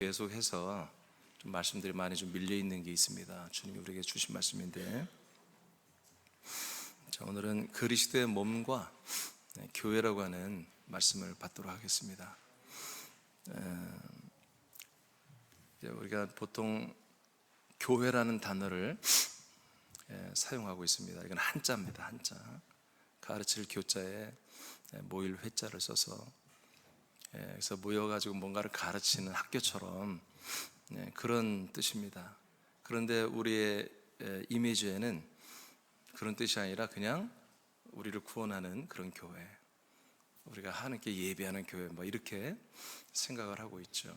계속해서 좀 말씀들이 많이 좀 밀려 있는 게 있습니다. 주님이 우리에게 주신 말씀인데, 자, 오늘은 그리스도의 몸과 교회라고 하는 말씀을 받도록 하겠습니다. 우리가 보통 교회라는 단어를 사용하고 있습니다. 이건 한자입니다. 한자. 가르칠 교자에 모일 회자를 써서, 그래서 모여가지고 뭔가를 가르치는 학교처럼 그런 뜻입니다. 그런데 우리의 이미지에는 그런 뜻이 아니라 그냥 우리를 구원하는 그런 교회, 우리가 하나님께 예배하는 교회, 뭐 이렇게 생각을 하고 있죠.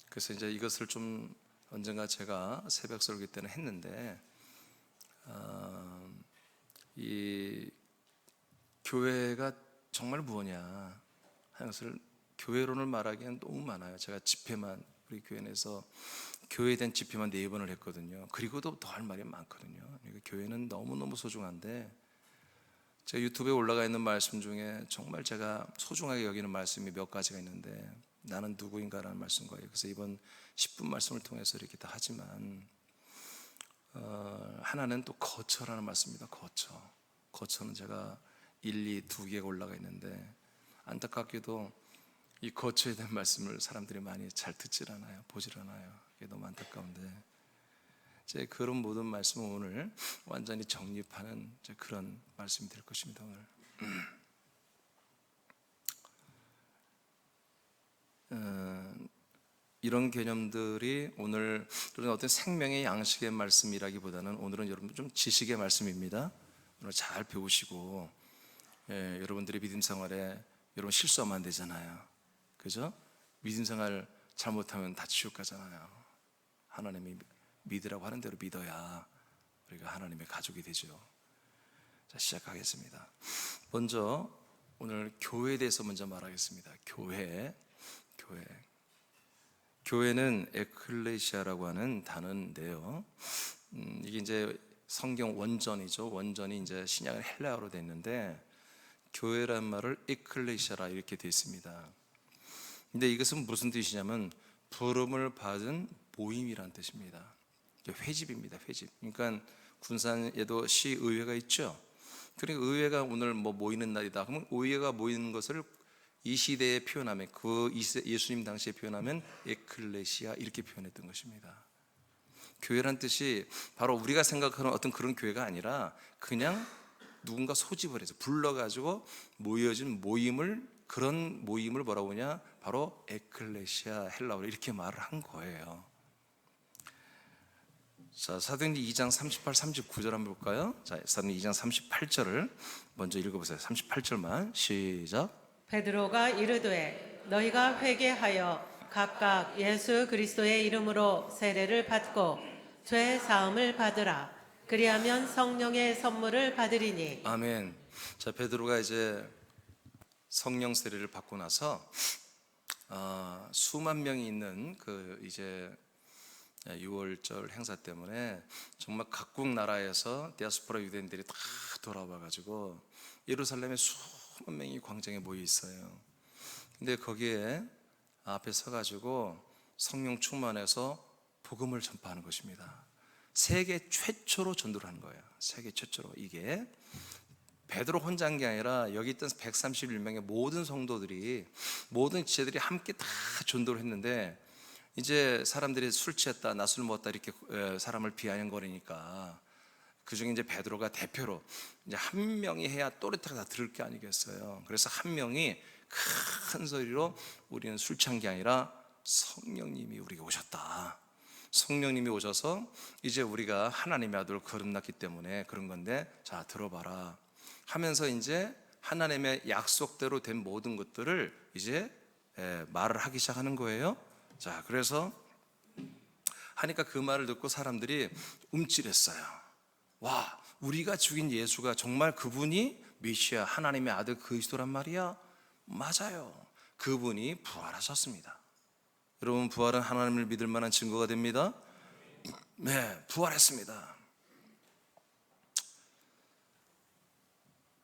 그래서 이제 이것을 좀 언젠가 제가 새벽 설교 때는 했는데, 이 교회가 정말 무엇냐 하는 것을 교회론을 말하기엔 너무 많아요. 제가 집회만, 우리 교회 내에서 교회에 대한 집회만 4번을 했거든요. 그리고도 더 할 말이 많거든요. 그러니까 교회는 너무너무 소중한데, 제가 유튜브에 올라가 있는 말씀 중에 정말 제가 소중하게 여기는 말씀이 몇 가지가 있는데, 나는 누구인가라는 말씀과요. 그래서 이번 10분 말씀을 통해서 이렇게 다 하지만, 하나는 또 거처라는 말씀입니다. 거처는 제가 1, 2, 2개가 올라가 있는데, 안타깝게도 이 거처에 대한 말씀을 사람들이 많이 잘 듣질 않아요. 보질 않아요. 이게 너무 안타까운데, 제 그런 모든 말씀은 오늘 완전히 정립하는 그런 말씀이 될 것입니다. 오늘 이런 개념들이 오늘 어떤 생명의 양식의 말씀이라기보다는 오늘은 여러분 좀 지식의 말씀입니다. 오늘 잘 배우시고, 여러분들의 믿음 생활에 여러분 실수하면 안 되잖아요. 그죠? 믿음 생활 잘못하면 다 지옥 가잖아요. 하나님이 믿으라고 하는 대로 믿어야 우리가 하나님의 가족이 되죠. 자, 시작하겠습니다. 먼저 오늘 교회에 대해서 먼저 말하겠습니다. 교회는 에클레시아라고 하는 단어인데요. 이게 이제 성경 원전이죠. 원전이 이제 신약은 헬라어로 됐는데, 교회란 말을 에클레시아라 이렇게 되어 있습니다. 근데 이것은 무슨 뜻이냐면 부름을 받은 모임이란 뜻입니다. 회집입니다. 회집. 그러니까 군산에도 시의회가 있죠. 그러니까 의회가 오늘 뭐 모이는 날이다. 그러면 의회가 모이는 것을 이 시대에 표현하면, 예수님 당시에 표현하면 에클레시아 이렇게 표현했던 것입니다. 교회란 뜻이 바로 우리가 생각하는 어떤 그런 교회가 아니라 그냥 누군가 소집을 해서 불러가지고 모여진 모임을, 그런 모임을 뭐라고 하냐, 바로 에클레시아, 헬라어로 이렇게 말을 한 거예요. 자, 사도행전 2장 38, 39절 한번 볼까요? 자, 사도행전 2장 38절을 먼저 읽어보세요. 38절만 시작. 베드로가 이르되 너희가 회개하여 각각 예수 그리스도의 이름으로 세례를 받고 죄 사함을 받으라. 그리하면 성령의 선물을 받으리니. 아멘. 자, 베드로가 이제 성령 세례를 받고 나서 수만 명이 있는 그 이제 6월절 행사 때문에 정말 각국 나라에서 디아스포라 유대인들이 다 돌아와 가지고 예루살렘에 수만 명이 광장에 모여 있어요. 근데 거기에 앞에 서 가지고 성령 충만해서 복음을 전파하는 것입니다. 세계 최초로 전도를 하는 거예요. 세계 최초로. 이게 베드로 혼자 한 게 아니라 여기 있던 131명의 모든 성도들이, 모든 지체들이 함께 다 전도를 했는데, 이제 사람들이 술 취했다, 낮술 먹었다 이렇게 사람을 비아냥거리니까 그 중에 이제 베드로가 대표로 이제 한 명이 해야 또렷하게 다 들을 게 아니겠어요. 그래서 한 명이 큰 소리로 우리는 술 취한 게 아니라 성령님이 우리에게 오셨다. 성령님이 오셔서 이제 우리가 하나님의 아들로 거듭났기 때문에 그런 건데, 자, 들어봐라 하면서 이제 하나님의 약속대로 된 모든 것들을 이제 말을 하기 시작하는 거예요. 자, 그래서 하니까 그 말을 듣고 사람들이 움찔했어요. 와, 우리가 죽인 예수가 정말 그분이 메시아, 하나님의 아들 그리스도란 말이야? 맞아요. 그분이 부활하셨습니다. 여러분, 부활은 하나님을 믿을 만한 증거가 됩니다. 네, 부활했습니다.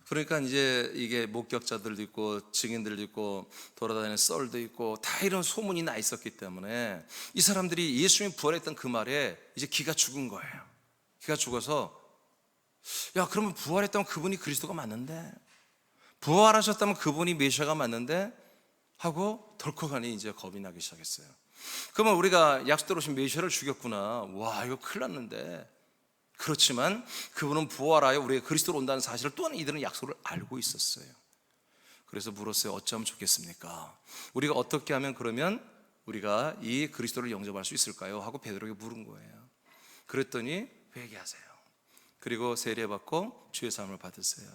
그러니까 이제 이게 목격자들도 있고 증인들도 있고 돌아다니는 썰도 있고 다 이런 소문이 나 있었기 때문에 이 사람들이 예수님이 부활했던 그 말에 이제 기가 죽은 거예요. 기가 죽어서 야, 그러면 부활했다면 그분이 그리스도가 맞는데, 부활하셨다면 그분이 메시아가 맞는데 하고 덜컥하니 이제 겁이 나기 시작했어요. 그러면 우리가 약속대로 오신 메시아를 죽였구나, 와 이거 큰일 났는데. 그렇지만 그분은 부활하여 우리가 그리스도로 온다는 사실을 또한 이들은 약속을 알고 있었어요. 그래서 물었어요. 어쩌면 좋겠습니까? 우리가 어떻게 하면 그러면 우리가 이 그리스도를 영접할 수 있을까요? 하고 베드로에게 물은 거예요. 그랬더니 회개하세요. 그리고 세례받고 주의 사함을 받으세요.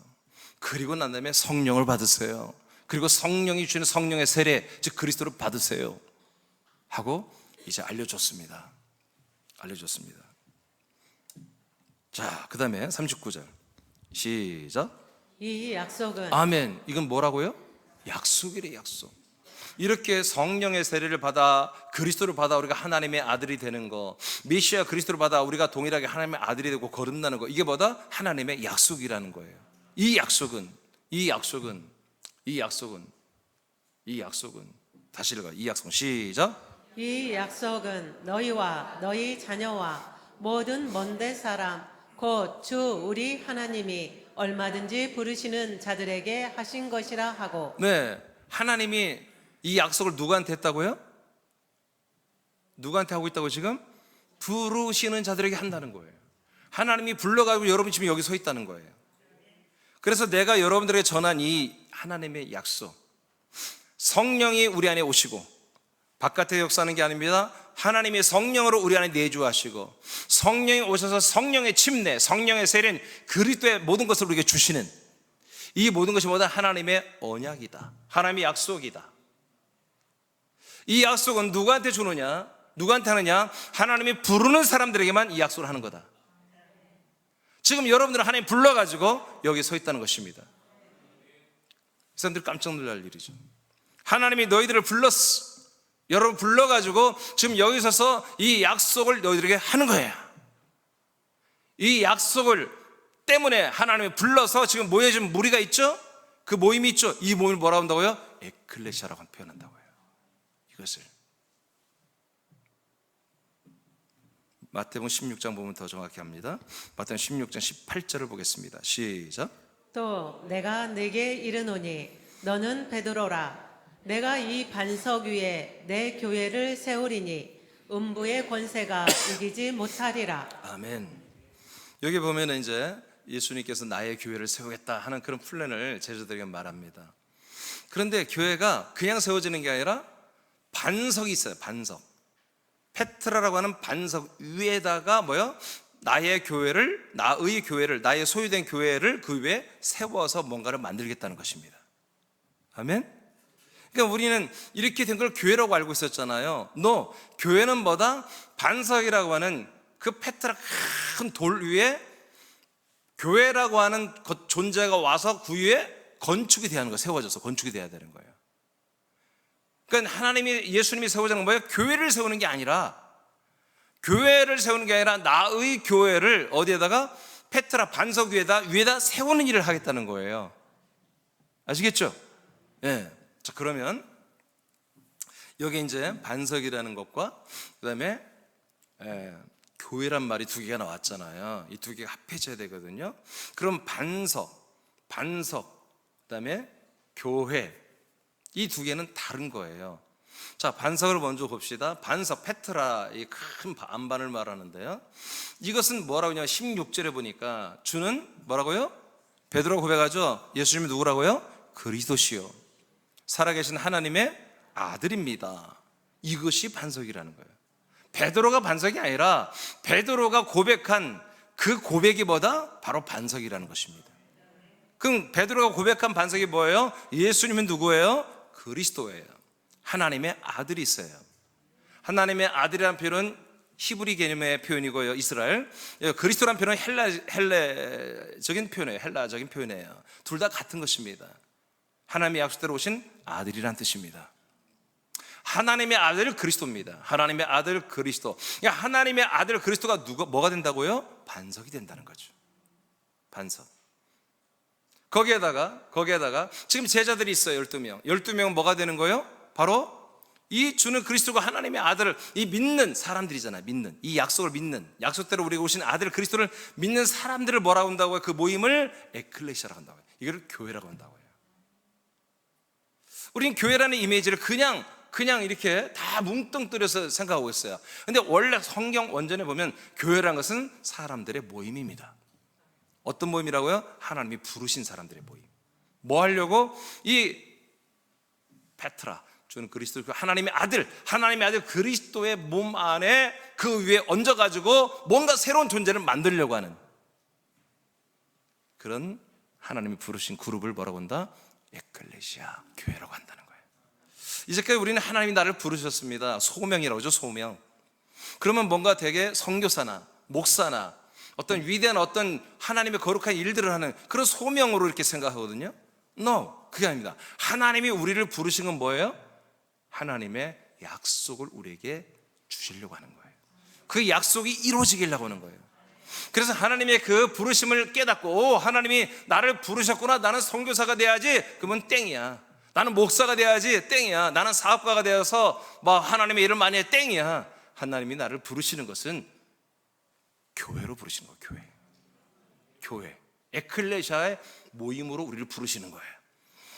그리고 난 다음에 성령을 받으세요. 그리고 성령이 주시는 성령의 세례, 즉 그리스도를 받으세요 하고 이제 알려줬습니다. 자, 그 다음에 39절 시작. 이 약속은 아멘. 이건 뭐라고요? 약속이래, 약속. 이렇게 성령의 세례를 받아 그리스도를 받아 우리가 하나님의 아들이 되는 거, 메시아 그리스도를 받아 우리가 동일하게 하나님의 아들이 되고 거듭나는 거, 이게 뭐다? 하나님의 약속이라는 거예요. 이 약속은 다시 읽어요. 이 약속은 시작. 이 약속은 너희와 너희 자녀와 모든 먼데 사람 곧 주 우리 하나님이 얼마든지 부르시는 자들에게 하신 것이라 하고. 네, 하나님이 이 약속을 누구한테 했다고요? 누구한테 하고 있다고 지금? 부르시는 자들에게 한다는 거예요. 하나님이 불러가지고 여러분이 지금 여기 서 있다는 거예요. 그래서 내가 여러분들에게 전한 이 하나님의 약속, 성령이 우리 안에 오시고 바깥에 역사하는 게 아닙니다. 하나님의 성령으로 우리 안에 내주하시고 성령이 오셔서 성령의 침례, 성령의 세례는 그리스도의 모든 것을 우리에게 주시는, 이 모든 것이 뭐다? 하나님의 언약이다, 하나님의 약속이다. 이 약속은 누구한테 주느냐? 누구한테 하느냐? 하나님이 부르는 사람들에게만 이 약속을 하는 거다. 지금 여러분들은 하나님 불러가지고 여기 서 있다는 것입니다. 이 사람들 깜짝 놀랄 일이죠. 하나님이 너희들을 불렀어. 여러분 불러가지고 지금 여기 서서 이 약속을 너희들에게 하는 거예요. 이 약속을 때문에 하나님이 불러서 지금 모여진 무리가 있죠? 그 모임이 있죠? 이 모임을 뭐라고 한다고요? 에클레시아라고 표현한다고요. 이것을 마태복음 16장 보면 더 정확히 합니다. 마태복음 16장 18절을 보겠습니다. 시작. 또 내가 네게 이르노니 너는 베드로라. 내가 이 반석 위에 내 교회를 세우리니 음부의 권세가 이기지 못하리라. 아멘. 여기 보면은 이제 예수님께서 나의 교회를 세우겠다 하는 그런 플랜을 제자들에게 말합니다. 그런데 교회가 그냥 세워지는 게 아니라 반석이 있어요. 반석. 페트라라고 하는 반석 위에다가 뭐요? 나의 교회를, 나의 소유된 교회를 그 위에 세워서 뭔가를 만들겠다는 것입니다. 아멘. 그러니까 우리는 이렇게 된 걸 교회라고 알고 있었잖아요. 교회는 뭐다? 반석이라고 하는 그 페트라 큰 돌 위에 교회라고 하는 존재가 와서 그 위에 건축이 돼야 하는 거예요. 세워져서 건축이 돼야 되는 거예요. 그러니까 예수님이 세우자는 거예요. 교회를 세우는 게 아니라, 나의 교회를 어디에다가? 페트라 반석 위에다 세우는 일을 하겠다는 거예요. 아시겠죠? 예. 자, 그러면 여기 이제 반석이라는 것과 그다음에 교회란 말이 두 개가 나왔잖아요. 이 두 개가 합해져야 되거든요. 그럼 반석, 그다음에 교회, 이 두 개는 다른 거예요. 자, 반석을 먼저 봅시다. 반석, 페트라, 이 큰 안반을 말하는데요. 이것은 뭐라고 하냐면 16절에 보니까 주는 뭐라고요? 베드로가 고백하죠. 예수님이 누구라고요? 그리스도시요 살아계신 하나님의 아들입니다. 이것이 반석이라는 거예요. 베드로가 반석이 아니라 베드로가 고백한 그 고백이 뭐다? 바로 반석이라는 것입니다. 그럼 베드로가 고백한 반석이 뭐예요? 예수님은 누구예요? 그리스도예요. 하나님의 아들이세요. 하나님의 아들이라는 표현은 히브리 개념의 표현이고요. 이스라엘. 그리스도라는 표현은 헬라적인 표현이에요. 둘 다 같은 것입니다. 하나님의 약속대로 오신 아들이란 뜻입니다. 하나님의 아들 그리스도입니다. 하나님의 아들 그리스도. 하나님의 아들 그리스도가 뭐가 된다고요? 반석이 된다는 거죠. 반석. 거기에다가 지금 제자들이 있어요. 12명. 12명은 뭐가 되는 거예요? 바로 이 주는 그리스도가 하나님의 아들을, 이 믿는 사람들이잖아요. 믿는, 이 약속을 믿는, 약속대로 우리가 오신 아들 그리스도를 믿는 사람들을 뭐라고 한다고요? 그 모임을 에클레시아라고 한다고 해요. 이걸 교회라고 한다고 해요. 우리는 교회라는 이미지를 그냥 이렇게 다 뭉뚱그려서 생각하고 있어요. 근데 원래 성경 원전에 보면 교회라는 것은 사람들의 모임입니다. 어떤 모임이라고요? 하나님이 부르신 사람들의 모임. 뭐 하려고? 이 페트라, 주는 그리스도, 하나님의 아들 그리스도의 몸 안에 그 위에 얹어가지고 뭔가 새로운 존재를 만들려고 하는 그런 하나님이 부르신 그룹을 뭐라고 한다? 에클레시아, 교회라고 한다는 거예요. 이제까지 우리는 하나님이 나를 부르셨습니다. 소명이라고 하죠, 소명. 그러면 뭔가 되게 선교사나 목사나 어떤 위대한 어떤 하나님의 거룩한 일들을 하는 그런 소명으로 이렇게 생각하거든요. No, 그게 아닙니다. 하나님이 우리를 부르신 건 뭐예요? 하나님의 약속을 우리에게 주시려고 하는 거예요. 그 약속이 이루어지려고 하는 거예요. 그래서 하나님의 그 부르심을 깨닫고, 하나님이 나를 부르셨구나, 나는 선교사가 돼야지, 그러면 땡이야. 나는 목사가 돼야지, 땡이야. 나는 사업가가 되어서 뭐 하나님의 일을 많이 해, 땡이야. 하나님이 나를 부르시는 것은 교회로 부르시는 거예요. 교회 에클레시아의 모임으로 우리를 부르시는 거예요.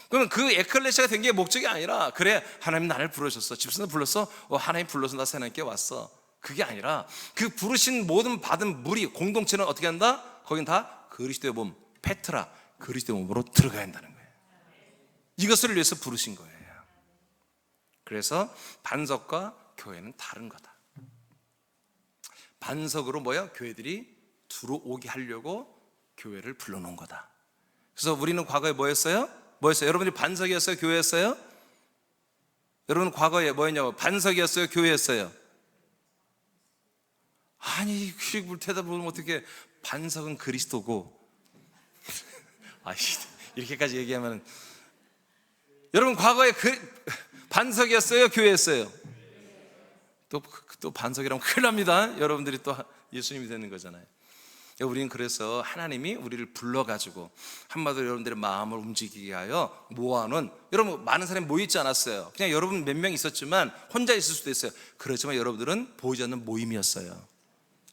그러면 그 에클레시아가 된 게 목적이 아니라, 그래 하나님 나를 부르셨어, 집사님 불렀어, 하나님 불러서 나 하나님께 왔어, 그게 아니라 그 부르신 모든 받은 무리 공동체는 어떻게 한다? 거긴 다 그리스도의 몸, 페트라, 그리스도의 몸으로 들어가야 한다는 거예요. 이것을 위해서 부르신 거예요. 그래서 반석과 교회는 다른 거다. 반석으로 뭐야? 교회들이 들어오게 하려고 교회를 불러놓은 거다. 그래서 우리는 과거에 뭐였어요? 여러분들이 반석이었어요? 교회였어요? 여러분 과거에 뭐였냐고? 반석이었어요? 교회였어요? 아니, 그 대답을 어떻게, 반석은 그리스도고. 이렇게까지 얘기하면, 여러분 과거에 반석이었어요? 교회였어요? 또 반석이라면 큰일 납니다. 여러분들이 또 예수님이 되는 거잖아요. 우리는 그래서 하나님이 우리를 불러가지고 한마디로 여러분들의 마음을 움직이게 하여 모아놓은, 여러분 많은 사람이 모이지 않았어요. 그냥 여러분 몇 명 있었지만 혼자 있을 수도 있어요. 그렇지만 여러분들은 보이지 않는 모임이었어요.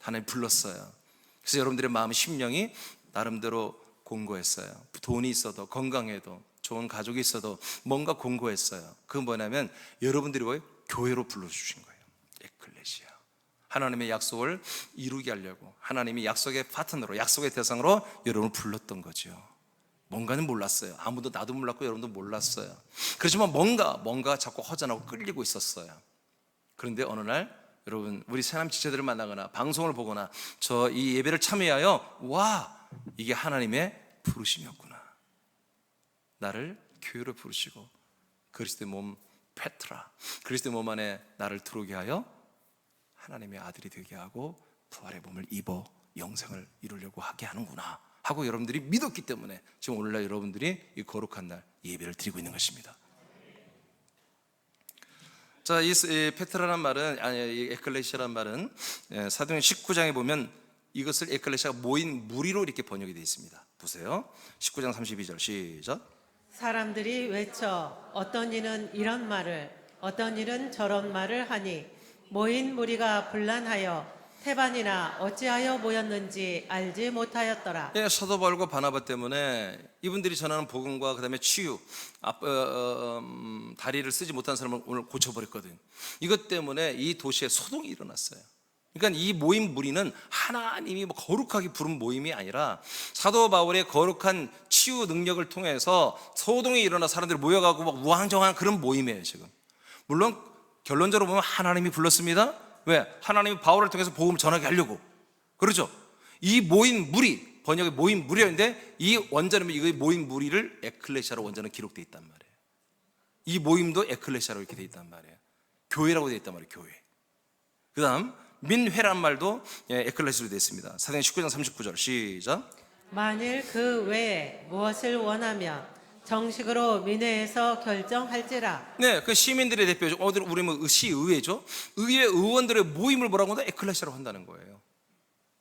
하나님 불렀어요. 그래서 여러분들의 마음, 심령이 나름대로 공고했어요. 돈이 있어도, 건강해도, 좋은 가족이 있어도 뭔가 공고했어요. 그건 뭐냐면 여러분들이 교회로 불러주신 거예요. 에클레시아, 하나님의 약속을 이루게 하려고, 하나님이 약속의 파트너로, 약속의 대상으로 여러분을 불렀던 거죠. 뭔가는 몰랐어요. 아무도, 나도 몰랐고 여러분도 몰랐어요. 그렇지만 뭔가 자꾸 허전하고 끌리고 있었어요. 그런데 어느 날 여러분, 우리 새남 지체들을 만나거나 방송을 보거나 저 이 예배를 참여하여, 와, 이게 하나님의 부르심이었구나. 나를 교회로 부르시고 그리스도의 몸 페트라, 그리스도의 몸 안에 나를 들어오게 하여 하나님의 아들이 되게 하고 부활의 몸을 입어 영생을 이루려고 하게 하는구나 하고 여러분들이 믿었기 때문에 지금 오늘날 여러분들이 이 거룩한 날 예배를 드리고 있는 것입니다. 자, 이 페트라란 말은, 이 에클레시아란 말은 사도행전 19장에 보면 이것을 에클레시아가 모인 무리로 이렇게 번역이 되어 있습니다. 보세요. 19장 32절 시작. 사람들이 외쳐 어떤 이는 이런 말을, 어떤 이는 저런 말을 하니 모인 무리가 분란하여 태반이나 어찌하여 모였는지 알지 못하였더라. 사도 바울과 바나바 때문에 이분들이 전하는 복음과 그다음에 치유, 다리를 쓰지 못한 사람을 오늘 고쳐버렸거든. 이것 때문에 이 도시에 소동이 일어났어요. 그러니까 이 모임 무리는 하나님이 거룩하게 부른 모임이 아니라 사도 바울의 거룩한 치유 능력을 통해서 소동이 일어나 사람들이 모여가고 막 우왕좌왕한 그런 모임이에요. 지금 물론 결론적으로 보면 하나님이 불렀습니다. 왜? 하나님이 바울을 통해서 복음을 전하게 하려고. 그렇죠? 이 모인 무리, 번역의 모인 무리였는데 이 원전은 이 모인 무리를 에클레시아로 원전은 기록되어 있단 말이에요. 이 모임도 에클레시아로 이렇게 되어 있단 말이에요. 교회라고 되어 있단 말이에요. 교회. 그 다음 민회란 말도 에클레시아로 되어 있습니다. 사도행전 19장 39절 시작. 만일 그 외에 무엇을 원하면 정식으로 민회에서 결정할지라. 네, 그 시민들의 대표죠. 우리 시의회죠. 의회 의원들의 모임을 뭐라고 한다? 에클레시아로 한다는 거예요.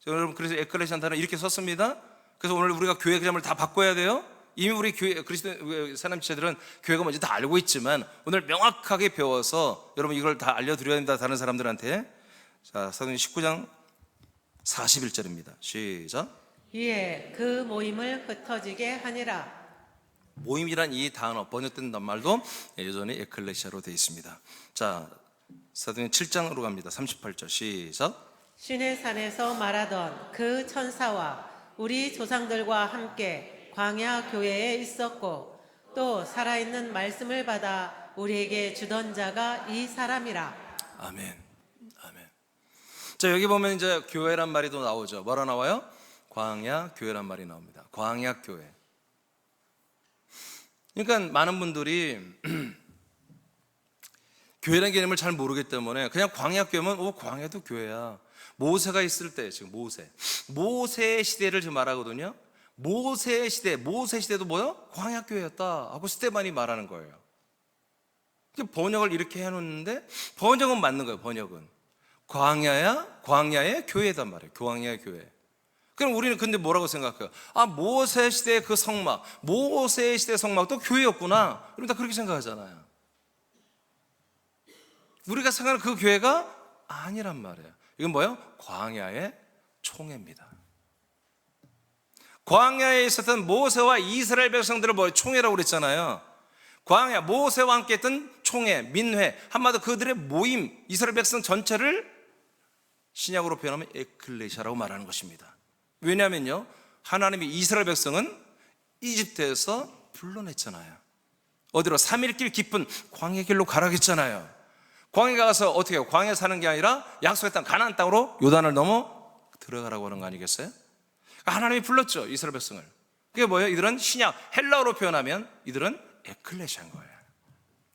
여러분, 그래서 에클레시아는 단어 이렇게 썼습니다. 그래서 오늘 우리가 교회 그림을 다 바꿔야 돼요. 이미 우리 교회 그리스도 사람 지체들은 교회가 뭔지 다 알고 있지만 오늘 명확하게 배워서 여러분 이걸 다 알려드려야 됩니다. 다른 사람들한테. 자, 사도행전 19장 41절입니다. 시작. 이에 그 모임을 흩어지게 하니라. 모임이란 이 단어 번역된 말도 여전히 에클레시아로 되어 있습니다. 자, 사도행전 7장으로 갑니다. 38절 시작. 신의 산에서 말하던 그 천사와 우리 조상들과 함께 광야 교회에 있었고 또 살아있는 말씀을 받아 우리에게 주던 자가 이 사람이라. 아멘. 아멘. 자, 여기 보면 이제 교회란 말이 또 나오죠. 뭐라 나와요? 광야 교회란 말이 나옵니다. 광야 교회. 그러니까 많은 분들이 교회라는 개념을 잘 모르기 때문에 그냥 광야 교회면 광야도 교회야. 모세가 있을 때, 지금 모세 시대를 지금 말하거든요. 모세 시대도 뭐요? 광야 교회였다 하고 스테반이 말하는 거예요. 번역을 이렇게 해놓는데 번역은 맞는 거예요. 번역은 광야의 교회단 말이에요. 광야의 교회. 그럼 우리는 근데 뭐라고 생각해요? 모세 시대의 그 성막, 모세 시대의 성막도 교회였구나. 그럼 다 그렇게 생각하잖아요. 우리가 생각하는 그 교회가 아니란 말이에요. 이건 뭐예요? 광야의 총회입니다. 광야에 있었던 모세와 이스라엘 백성들을 총회라고 그랬잖아요. 광야, 모세와 함께 했던 총회, 민회, 한마디로 그들의 모임, 이스라엘 백성 전체를 신약으로 표현하면 에클레시아라고 말하는 것입니다. 왜냐하면요, 하나님이 이스라엘 백성은 이집트에서 불러냈잖아요. 어디로? 3일길 깊은 광야 길로 가라 했잖아요. 광야 가서 어떻게 해요? 광야 사는 게 아니라 약속의 땅 가나안 땅으로 요단을 넘어 들어가라고 하는 거 아니겠어요? 하나님이 불렀죠, 이스라엘 백성을. 그게 뭐예요? 이들은 신약 헬라어로 표현하면 이들은 에클레시아인 거예요.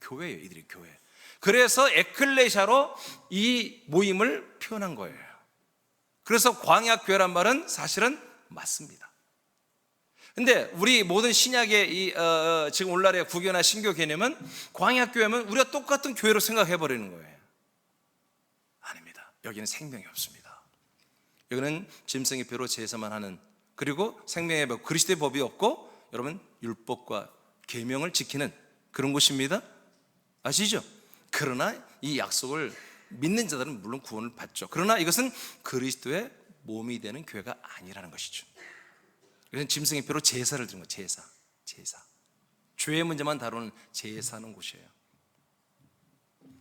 교회예요, 이들이 교회. 그래서 에클레시아로 이 모임을 표현한 거예요. 그래서 광야 교회란 말은 사실은 맞습니다. 근데 우리 모든 신약의 지금 오늘날의 구교나 신교 개념은 광야 교회면 우리가 똑같은 교회로 생각해 버리는 거예요. 아닙니다. 여기는 생명이 없습니다. 여기는 짐승의 표로 제사만 하는, 그리고 생명의 법, 그리스도의 법이 없고 여러분 율법과 계명을 지키는 그런 곳입니다. 아시죠? 그러나 이 약속을 믿는 자들은 물론 구원을 받죠. 그러나 이것은 그리스도의 몸이 되는 교회가 아니라는 것이죠. 이것은 짐승의 표로 제사를 드리는 거예요. 제사. 죄의 문제만 다루는 제사하는 곳이에요.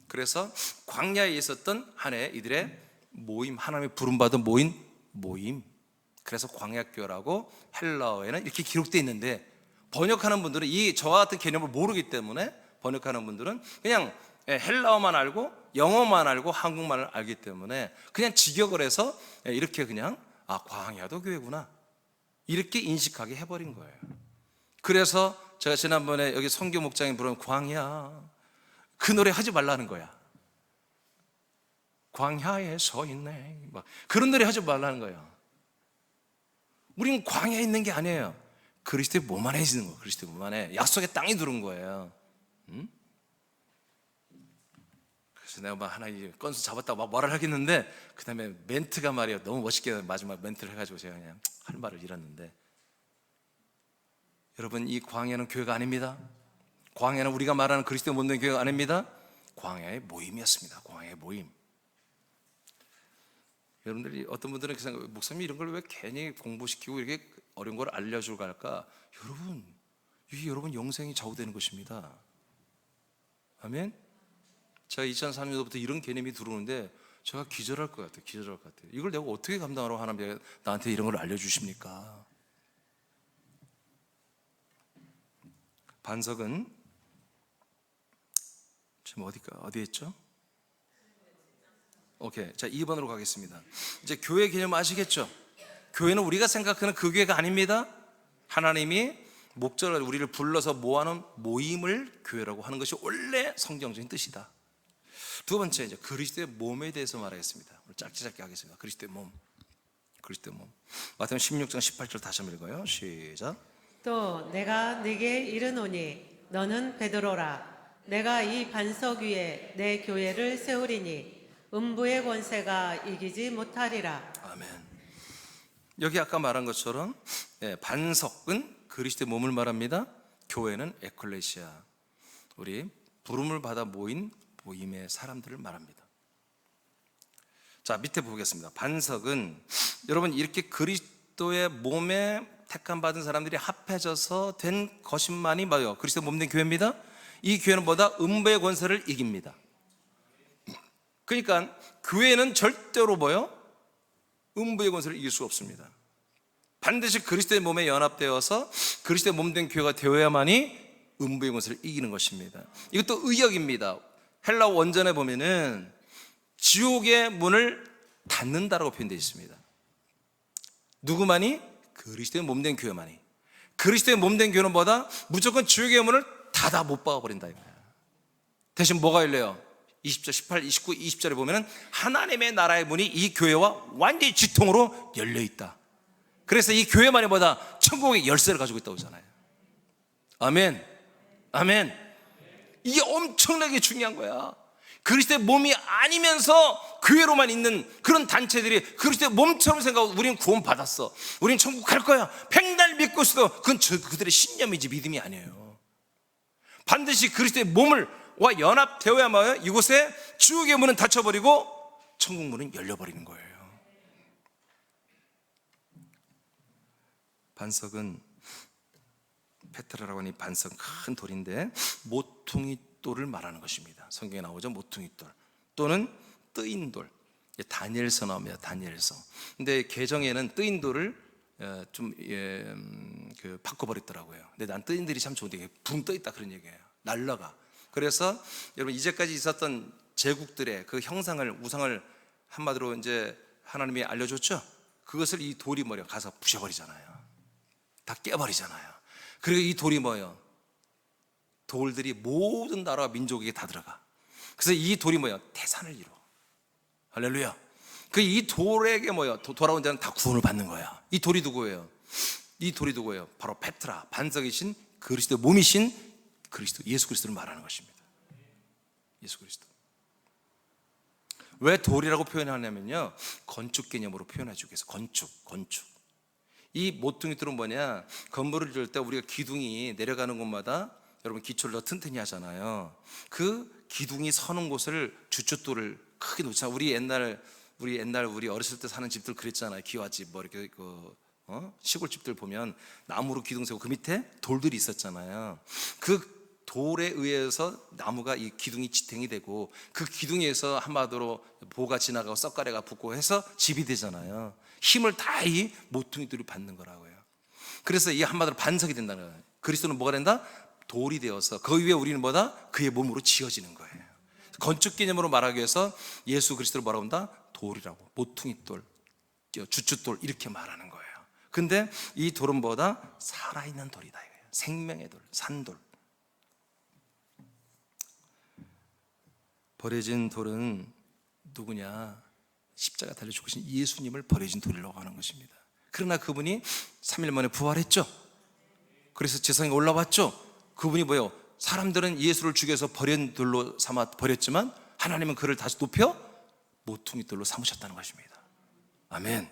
그래서 광야에 있었던 한 해 이들의 모임, 하나님의 부름받은 모임. 그래서 광야교회라고 헬라어에는 이렇게 기록되어 있는데, 번역하는 분들은 저와 같은 개념을 모르기 때문에 번역하는 분들은 그냥 헬라어만 알고 영어만 알고 한국말을 알기 때문에 그냥 직역을 해서 이렇게 그냥 광야도 교회구나 이렇게 인식하게 해버린 거예요. 그래서 제가 지난번에 여기 선교 목장에 부른 광야, 그 노래 하지 말라는 거야. 광야에 서 있네, 막 그런 노래 하지 말라는 거예요. 우리는 광야에 있는 게 아니에요. 그리스도의 몸 안에 있는 거예요. 그리스도의 몸 안에 약속의 땅이 들어온 거예요. 그래서 내가 막 하나 건수 잡았다고 막 말을 하겠는데, 그 다음에 멘트가 말이에요, 너무 멋있게 마지막 멘트를 해가지고 제가 그냥 할 말을 잃었는데, 여러분 이 광야는 교회가 아닙니다. 광야는 우리가 말하는 그리스도의 몸 된 교회가 아닙니다. 광야의 모임이었습니다. 광야의 모임. 여러분들이 어떤 분들은 이렇게 생각해요. 목사님 이런 걸 왜 괜히 공부시키고 이렇게 어려운 걸 알려주고 갈까? 여러분, 이게 여러분 영생이 좌우되는 것입니다. 아멘. 제가 2003년도부터 이런 개념이 들어오는데 제가 기절할 것 같아요. 이걸 내가 어떻게 감당하라고 하나님이 나한테 이런 걸 알려주십니까? 반석은 지금 어디에 있죠? 오케이. 자, 2번으로 가겠습니다. 이제 교회 개념 아시겠죠? 교회는 우리가 생각하는 그 교회가 아닙니다. 하나님이 목적을 우리를 불러서 모아놓은 모임을 교회라고 하는 것이 원래 성경적인 뜻이다. 두 번째, 이제 그리스도의 몸에 대해서 말하겠습니다. 오늘 짧게 하겠습니다. 그리스도의 몸. 마태복음 16장 18절 다시 한번 읽어요. 시작. 또 내가 네게 이르노니 너는 베드로라. 내가 이 반석 위에 내 교회를 세우리니 음부의 권세가 이기지 못하리라. 아멘. 여기 아까 말한 것처럼 반석은 그리스도의 몸을 말합니다. 교회는 에클레시아, 우리 부름을 받아 모인 모임의 사람들을 말합니다. 자, 밑에 보겠습니다. 반석은 여러분 이렇게 그리스도의 몸에 택함 받은 사람들이 합해져서 된 것만이 뭐예요? 그리스도 몸 된 교회입니다. 이 교회는 뭐다? 음부의 권세를 이깁니다. 그러니까 교회는 절대로 뭐요? 음부의 권세를 이길 수 없습니다. 반드시 그리스도의 몸에 연합되어서 그리스도의 몸 된 교회가 되어야만이 음부의 권세를 이기는 것입니다. 이것도 의역입니다. 헬라 원전에 보면은 지옥의 문을 닫는다라고 표현되어 있습니다. 누구만이? 그리스도의 몸 된 교회만이. 그리스도의 몸 된 교회는 뭐다? 무조건 지옥의 문을 닫아 못 박아버린다 이거야. 대신 뭐가 열려요? 20절, 18, 29, 20절에 보면은 하나님의 나라의 문이 이 교회와 완전히 지통으로 열려 있다. 그래서 이 교회만이 뭐다? 천국의 열쇠를 가지고 있다고 하잖아요. 아멘. 아멘. 이게 엄청나게 중요한 거야. 그리스도의 몸이 아니면서 교회로만 있는 그런 단체들이 그리스도의 몸처럼 생각하고 우리는 구원 받았어, 우리는 천국 갈 거야, 백날 믿고 있어도 그건 그들의 신념이지 믿음이 아니에요. 반드시 그리스도의 몸을 와 연합되어야만 이곳에 지옥의 문은 닫혀버리고 천국 문은 열려버리는 거예요. 반석은 페트라라고 하는 이 반석, 큰 돌인데 모퉁이 돌을 말하는 것입니다. 성경에 나오죠. 모퉁이 돌 또는 뜨인 돌. 다니엘서 나옵니다. 다니엘서. 근데 개정에는 뜨인 돌을 좀 바꿔버렸더라고요. 근데 난 뜨인 돌이 참 좋은데 붕 떠있다 그런 얘기예요. 날라가. 그래서 여러분 이제까지 있었던 제국들의 그 형상을, 우상을 한마디로 이제 하나님이 알려줬죠. 그것을 이 돌이 뭐예요? 가서 부셔버리잖아요. 다 깨버리잖아요. 그리고 이 돌이 뭐예요? 돌들이 모든 나라와 민족에게 다 들어가. 그래서 이 돌이 뭐예요? 태산을 이루어. 할렐루야. 그 이 돌에게 뭐예요? 돌아온 자는 다 구원을 받는 거야. 이 돌이 누구예요? 이 돌이 누구예요? 바로 페트라, 반석이신 그리스도 몸이신 그리스도, 예수 그리스도를 말하는 것입니다. 예수 그리스도. 왜 돌이라고 표현하냐면요, 건축 개념으로 표현해 주기 위해서. 건축. 이 모퉁이 돌은 뭐냐? 건물을 지을 때 우리가 기둥이 내려가는 곳마다 여러분 기초를 더 튼튼히 하잖아요. 그 기둥이 서는 곳을 주춧돌을 크게 놓잖아요. 우리 옛날 우리 어렸을 때 사는 집들 그랬잖아요. 기와집 뭐 이렇게 시골집들 보면 나무로 기둥 세우고 그 밑에 돌들이 있었잖아요. 그 돌에 의해서 나무가 이 기둥이 지탱이 되고 그 기둥에서 한마디로 보가 지나가고 썩가래가 붙고 해서 집이 되잖아요. 힘을 다 이 모퉁이들이 받는 거라고요. 그래서 이 한마디로 반석이 된다는 거예요. 그리스도는 뭐가 된다? 돌이 되어서 그 위에 우리는 뭐다? 그의 몸으로 지어지는 거예요. 건축 개념으로 말하기 위해서 예수 그리스도를 뭐라고 한다? 돌이라고, 모퉁이돌, 주춧돌 이렇게 말하는 거예요. 근데 이 돌은 뭐다? 살아있는 돌이다 이거예요. 생명의 돌, 산돌. 버려진 돌은 누구냐? 십자가 달려 죽으신 예수님을 버려진 돌이라고 하는 것입니다. 그러나 그분이 3일 만에 부활했죠. 그래서 지상에 올라왔죠. 그분이 뭐예요? 사람들은 예수를 죽여서 버린 돌로 삼아 버렸지만 하나님은 그를 다시 높여 모퉁이 돌로 삼으셨다는 것입니다. 아멘.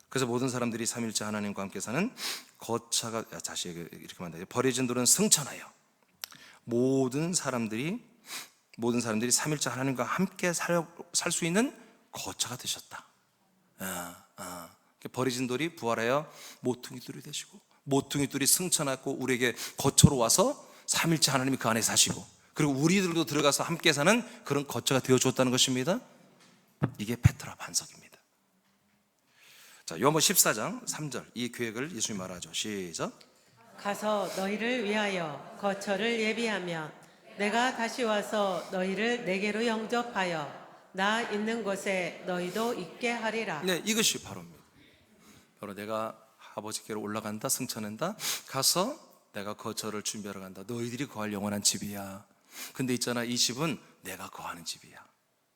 그래서 모든 사람들이 삼일째 하나님과 함께 사는 거처가, 다시 이렇게 말한다. 버려진 돌은 승천하여 모든 사람들이 삼일째 하나님과 함께 살 수 있는 거처가 되셨다. 버려진 돌이 부활하여 모퉁이 돌이 되시고 모퉁이 돌이 승천하고 우리에게 거처로 와서 삼일째 하나님이 그 안에 사시고 그리고 우리들도 들어가서 함께 사는 그런 거처가 되어주었다는 것입니다. 이게 페트라 반석입니다. 자, 요한복음 14장 3절 이 계획을 예수님이 말하죠. 시작. 가서 너희를 위하여 거처를 예비하면 내가 다시 와서 너희를 내게로 영접하여 나 있는 곳에 너희도 있게 하리라. 네, 이것이 바로입니다. 바로 내가 아버지께로 올라간다, 승천한다. 가서 내가 거처를 준비하러 간다. 너희들이 거할 영원한 집이야. 근데 있잖아, 이 집은 내가 거하는 집이야.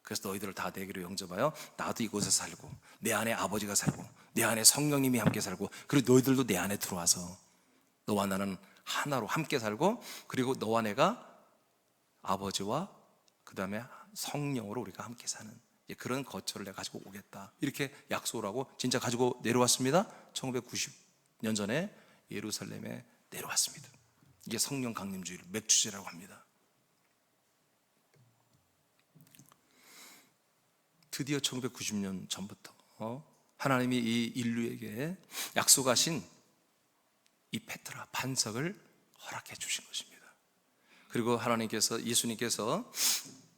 그래서 너희들을 다 내게로 영접하여 나도 이곳에 살고 내 안에 아버지가 살고 내 안에 성령님이 함께 살고 그리고 너희들도 내 안에 들어와서 너와 나는 하나로 함께 살고 그리고 너와 내가 아버지와 그 다음에 성령으로 우리가 함께 사는 그런 거처를 내가 가지고 오겠다 이렇게 약속을 하고 진짜 가지고 내려왔습니다. 1990년 전에 예루살렘에 내려왔습니다. 이게 성령 강림주의를 맥주제라고 합니다. 드디어 1990년 전부터 하나님이 이 인류에게 약속하신 이 페트라 반석을 허락해 주신 것입니다. 그리고 하나님께서, 예수님께서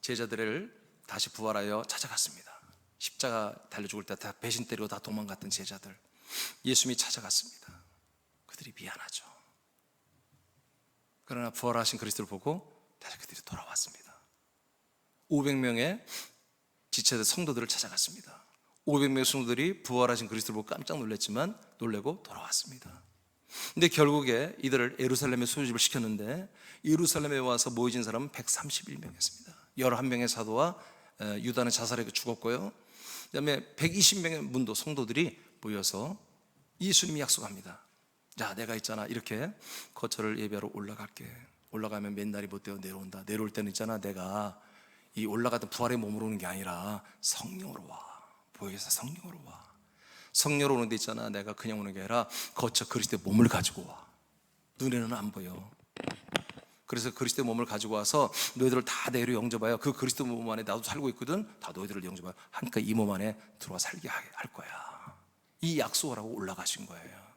제자들을 다시 부활하여 찾아갔습니다. 십자가 달려 죽을 때 다 배신 때리고 다 도망갔던 제자들, 예수님이 찾아갔습니다. 그들이 미안하죠. 그러나 부활하신 그리스도를 보고 다시 그들이 돌아왔습니다. 500명의 지체들 성도들을 찾아갔습니다. 500명의 성도들이 부활하신 그리스도를 보고 깜짝 놀랐지만 놀래고 돌아왔습니다. 근데 결국에 이들을 예루살렘에 소집을 시켰는데 예루살렘에 와서 모여진 사람은 131명이었습니다. 11명의 사도와 유다는 자살해 죽었고요. 그 다음에 120명의 문도 성도들이 모여서 예수님이 약속합니다. 자, 내가 있잖아, 이렇게 거처를 예배하러 올라갈게. 올라가면 맨날이 못 되어 내려온다. 내려올 때는 있잖아, 내가 이 올라가던 부활의 몸으로 오는 게 아니라 성령으로 와. 보혜사 성령으로 와. 성령으로 오는 데 있잖아, 내가 그냥 오는 게 아니라 거처 그리스도의 몸을 가지고 와. 눈에는 안 보여. 그래서 그리스도의 몸을 가지고 와서 너희들을 다 내로 영접하여 그 그리스도 몸 안에 나도 살고 있거든. 다 너희들을 영접하여 하니까 이 몸 안에 들어와 살게 할 거야. 이 약속을 하고 올라가신 거예요.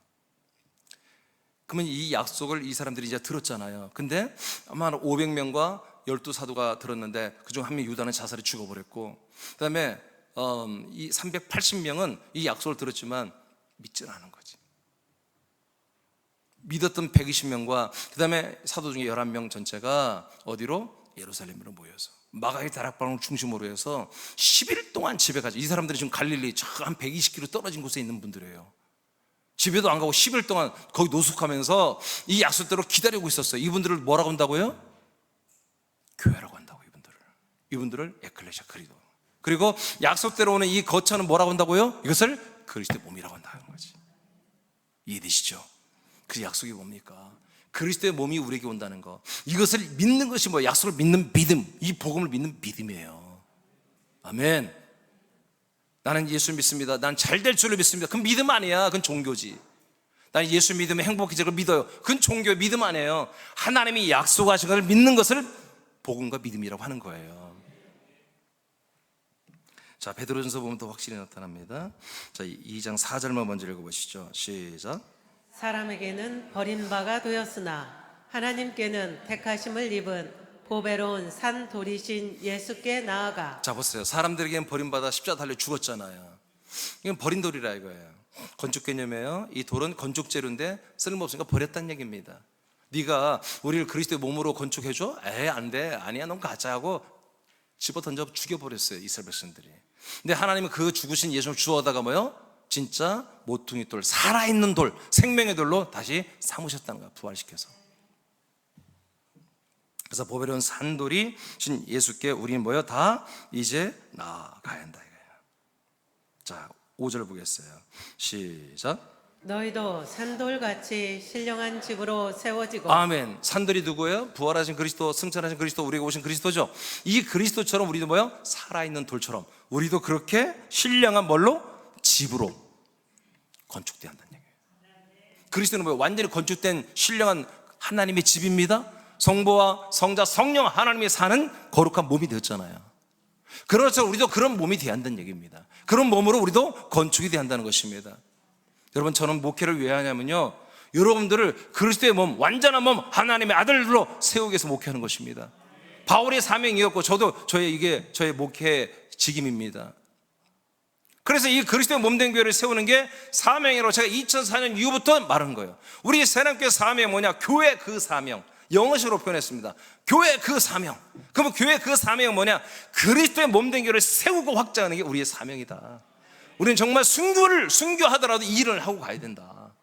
그러면 이 약속을 이 사람들이 이제 들었잖아요. 근데 아마 500명과 12사도가 들었는데 그중 한 명 유다는 자살에 죽어버렸고, 그 다음에 이 380명은 이 약속을 들었지만 믿지 않은 거지. 믿었던 120명과 그 다음에 사도 중에 11명 전체가 어디로? 예루살렘으로 모여서 마가의 다락방을 중심으로 해서 10일 동안 집에 가죠. 이 사람들이 지금 갈릴리 한 120km 떨어진 곳에 있는 분들이에요. 집에도 안 가고 10일 동안 거기 노숙하면서 이 약속대로 기다리고 있었어요. 이분들을 뭐라고 한다고요? 교회라고 한다고. 이분들을 에클레시아 그리도. 그리고 약속대로 오는 이 거처는 뭐라고 한다고요? 이것을 그리스도의 몸이라고 한다는 거지. 이해되시죠? 그 약속이 뭡니까? 그리스도의 몸이 우리에게 온다는 거. 이것을 믿는 것이 뭐예요? 약속을 믿는 믿음, 이 복음을 믿는 믿음이에요. 아멘. 나는 예수 믿습니다. 난 잘 될 줄로 믿습니다. 그건 믿음 아니야. 그건 종교지. 나는 예수 믿으면 행복해질 걸 믿어요. 그건 종교의 믿음 아니에요. 하나님이 약속하신 것을 믿는 것을 복음과 믿음이라고 하는 거예요. 자, 베드로전서 보면 더 확실히 나타납니다. 자, 2장 4절만 먼저 읽어보시죠. 시작. 사람에게는 버린 바가 되었으나 하나님께는 택하심을 입은 보배로운 산 돌이신 예수께 나아가. 자, 보세요. 사람들에게는 버림받아 십자가 달려 죽었잖아요. 이건 버린 돌이라 이거예요. 건축 개념이에요. 이 돌은 건축재료인데 쓸모없으니까 버렸다는 얘기입니다. 네가 우리를 그리스도의 몸으로 건축해줘? 안 돼. 아니야, 넌 가짜하고 집어 던져 죽여버렸어요, 이스라엘 백성들이. 근데 하나님은 그 죽으신 예수를 주워다가 뭐요? 진짜 모퉁이 돌, 살아있는 돌, 생명의 돌로 다시 삼으셨다는 거야, 부활시켜서. 그래서 보배로운 산돌이 신 예수께 우리는 뭐요? 다 이제 나아가야 한다 이거예요. 자, 5절 보겠어요. 시작. 너희도 산돌같이 신령한 집으로 세워지고. 아멘. 산돌이 누구예요? 부활하신 그리스도, 승천하신 그리스도, 우리에게 오신 그리스도죠. 이 그리스도처럼 우리도 뭐요? 살아있는 돌처럼 우리도 그렇게 신령한 뭘로? 집으로 건축돼야 한다는 얘기예요. 그리스도는 뭐예요? 완전히 건축된 신령한 하나님의 집입니다. 성부와 성자 성령 하나님이 사는 거룩한 몸이 되었잖아요. 그래서 우리도 그런 몸이 돼야 한다는 얘기입니다. 그런 몸으로 우리도 건축이 돼야 한다는 것입니다. 여러분, 저는 목회를 왜 하냐면요, 여러분들을 그리스도의 몸, 완전한 몸, 하나님의 아들로 세우기 위해서 목회하는 것입니다. 바울의 사명이었고 저도 저의 목회 직임입니다. 그래서 이 그리스도의 몸된 교회를 세우는 게 사명이라고 제가 2004년 이후부터 말한 거예요. 우리 새남교회 사명이 뭐냐? 교회 그 사명. 영어식으로 표현했습니다. 교회 그 사명. 그러면 교회 그 사명은 뭐냐? 그리스도의 몸된 교회를 세우고 확장하는 게 우리의 사명이다. 우리는 정말 순교하더라도 이 일을 하고 가야 된다.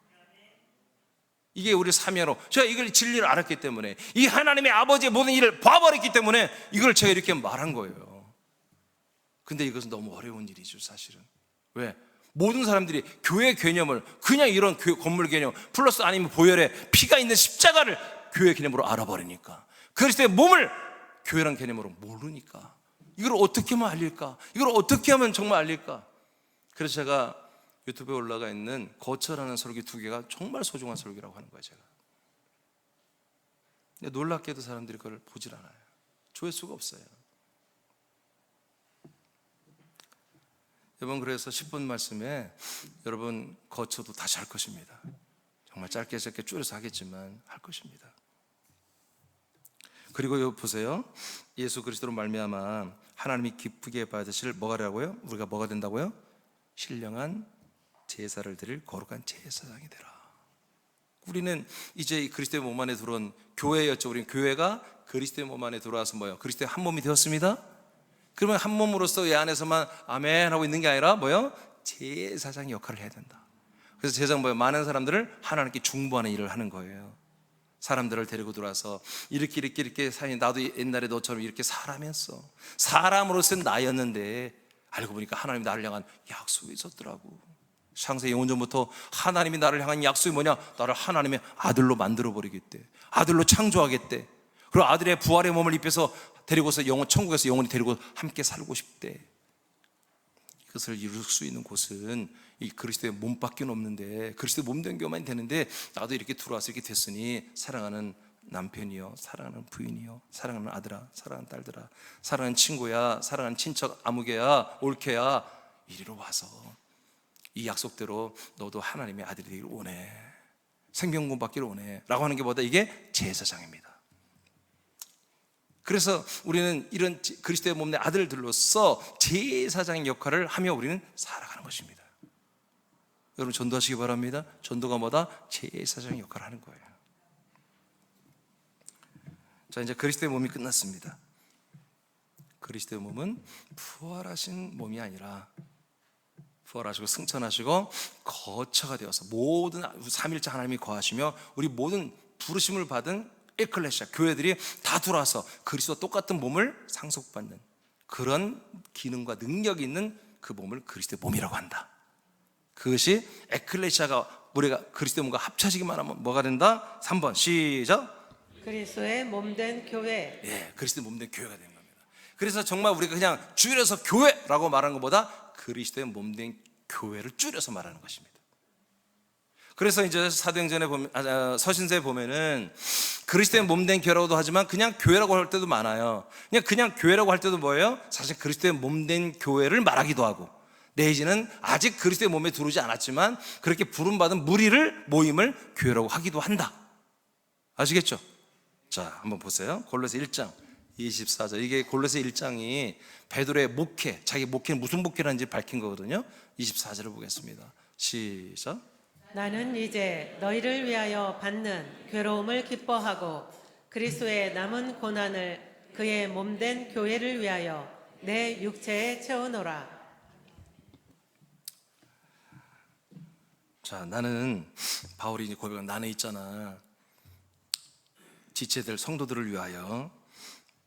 이게 우리 사명으로, 제가 이걸 진리를 알았기 때문에, 이 하나님의 아버지의 모든 일을 봐버렸기 때문에 이걸 제가 이렇게 말한 거예요. 근데 이것은 너무 어려운 일이죠, 사실은. 왜? 모든 사람들이 교회 개념을 그냥 이런 건물 개념 플러스 아니면 보혈에 피가 있는 십자가를 교회 개념으로 알아버리니까, 그리스도의 몸을 교회란 개념으로 모르니까 이걸 어떻게 하면 알릴까? 이걸 어떻게 하면 정말 알릴까? 그래서 제가 유튜브에 올라가 있는 거처라는 설교 2개가 정말 소중한 설교라고 하는 거예요, 제가. 근데 놀랍게도 사람들이 그걸 보질 않아요. 조회수가 없어요. 이번 그래서 10분 말씀에 여러분 거쳐도 다시 할 것입니다. 정말 짧게 줄여서 하겠지만 할 것입니다. 그리고 여기 보세요. 예수 그리스도로 말미암아 하나님이 기쁘게 받으실 뭐가 되라고요? 우리가 뭐가 된다고요? 신령한 제사를 드릴 거룩한 제사장이 되라. 우리는 이제 그리스도의 몸 안에 들어온 교회였죠. 우리는 교회가 그리스도의 몸 안에 들어와서 뭐요? 그리스도의 한 몸이 되었습니다. 그러면 한 몸으로서 이 안에서만 아멘 하고 있는 게 아니라 뭐요? 제사장의 역할을 해야 된다. 그래서 제사장 뭐요? 많은 사람들을 하나님께 중보하는 일을 하는 거예요. 사람들을 데리고 들어와서 이렇게 사니 나도 옛날에 너처럼 이렇게 사람이었어. 사람으로서는 나였는데 알고 보니까 하나님이 나를 향한 약속이 있었더라고. 창세 영원전부터 하나님이 나를 향한 약속이 뭐냐? 나를 하나님의 아들로 만들어버리겠대. 아들로 창조하겠대. 그리고 아들의 부활의 몸을 입혀서 데리고서 천국에서 영원히 데리고 함께 살고 싶대. 그것을 이룰 수 있는 곳은 이 그리스도의 몸밖에 없는데, 그리스도의 몸된 교만이 되는데, 나도 이렇게 들어와서 이렇게 됐으니 사랑하는 남편이요, 사랑하는 부인이요, 사랑하는 아들아, 사랑하는 딸들아, 사랑하는 친구야, 사랑하는 친척 아무개야, 올케야, 이리로 와서 이 약속대로 너도 하나님의 아들이 되기를 원해, 생명군 받기를 원해 라고 하는 게 뭐다? 이게 제사장입니다. 그래서 우리는 이런 그리스도의 몸 내 아들들로서 제사장의 역할을 하며 우리는 살아가는 것입니다. 여러분 전도하시기 바랍니다. 전도가 뭐다? 제사장의 역할을 하는 거예요. 자, 이제 그리스도의 몸이 끝났습니다. 그리스도의 몸은 부활하신 몸이 아니라 부활하시고 승천하시고 거처가 되어서 모든 삼일째 하나님이 거하시며 우리 모든 부르심을 받은 에클레시아 교회들이 다 들어와서 그리스도와 똑같은 몸을 상속받는 그런 기능과 능력이 있는 그 몸을 그리스도의 몸이라고 한다. 그것이 에클레시아가 우리가 그리스도의 몸과 합쳐지기만 하면 뭐가 된다? 3번 시작. 그리스도의 몸된 교회. 예, 그리스도의 몸된 교회가 되는 겁니다. 그래서 정말 우리가 그냥 줄여서 교회라고 말하는 것보다 그리스도의 몸된 교회를 줄여서 말하는 것입니다. 그래서 이제 사도행전에 보면, 서신서에 보면은 그리스도의 몸된 교회라고도 하지만 그냥 교회라고 할 때도 많아요. 그냥 교회라고 할 때도 뭐예요? 사실 그리스도의 몸된 교회를 말하기도 하고, 내지는 아직 그리스도의 몸에 들어오지 않았지만 그렇게 부름받은 무리를 모임을 교회라고 하기도 한다. 아시겠죠? 자, 한번 보세요. 골로새 1장 24절. 이게 골로새 1장이 베드로의 목회, 자기 목회는 무슨 목회라는지 밝힌 거거든요. 24절을 보겠습니다. 시작. 나는 이제 너희를 위하여 받는 괴로움을 기뻐하고 그리스도의 남은 고난을 그의 몸된 교회를 위하여 내 육체에 채우노라. 자, 나는 바울이 이제 고백한 나는 있잖아. 지체들 성도들을 위하여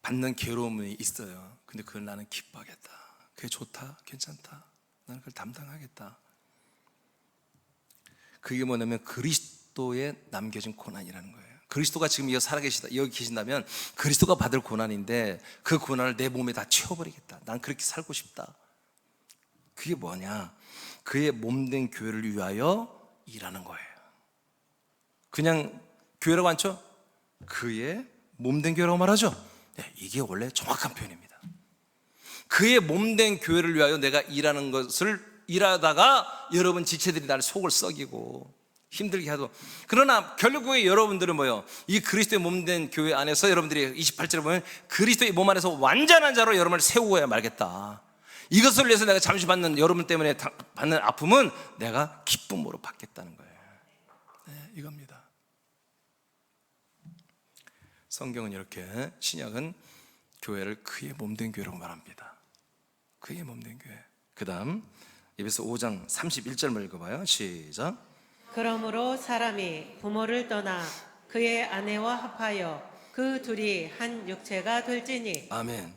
받는 괴로움이 있어요. 근데 그걸 나는 기뻐하겠다. 그게 좋다, 괜찮다. 나는 그걸 담당하겠다. 그게 뭐냐면 그리스도에 남겨진 고난이라는 거예요. 그리스도가 지금 여기 계신다면 그리스도가 받을 고난인데 그 고난을 내 몸에 다 채워버리겠다. 난 그렇게 살고 싶다. 그게 뭐냐? 그의 몸된 교회를 위하여 일하는 거예요. 그냥 교회라고 않죠? 그의 몸된 교회라고 말하죠? 네, 이게 원래 정확한 표현입니다. 그의 몸된 교회를 위하여 내가 일하는 것을 일하다가 여러분 지체들이 나를 속을 썩이고 힘들게 하도, 그러나 결국에 여러분들은 뭐요? 이 그리스도의 몸된 교회 안에서 여러분들이 28절에 보면 그리스도의 몸 안에서 완전한 자로 여러분을 세우어야 말겠다. 이것을 위해서 내가 잠시 받는, 여러분 때문에 받는 아픔은 내가 기쁨으로 받겠다는 거예요. 네, 이겁니다. 성경은 이렇게, 신약은 교회를 그의 몸된 교회라고 말합니다. 그의 몸된 교회. 그 다음 에베소 5장 31절 읽어봐요. 시작. 그러므로 사람이 부모를 떠나 그의 아내와 합하여 그 둘이 한 육체가 될지니. 아멘.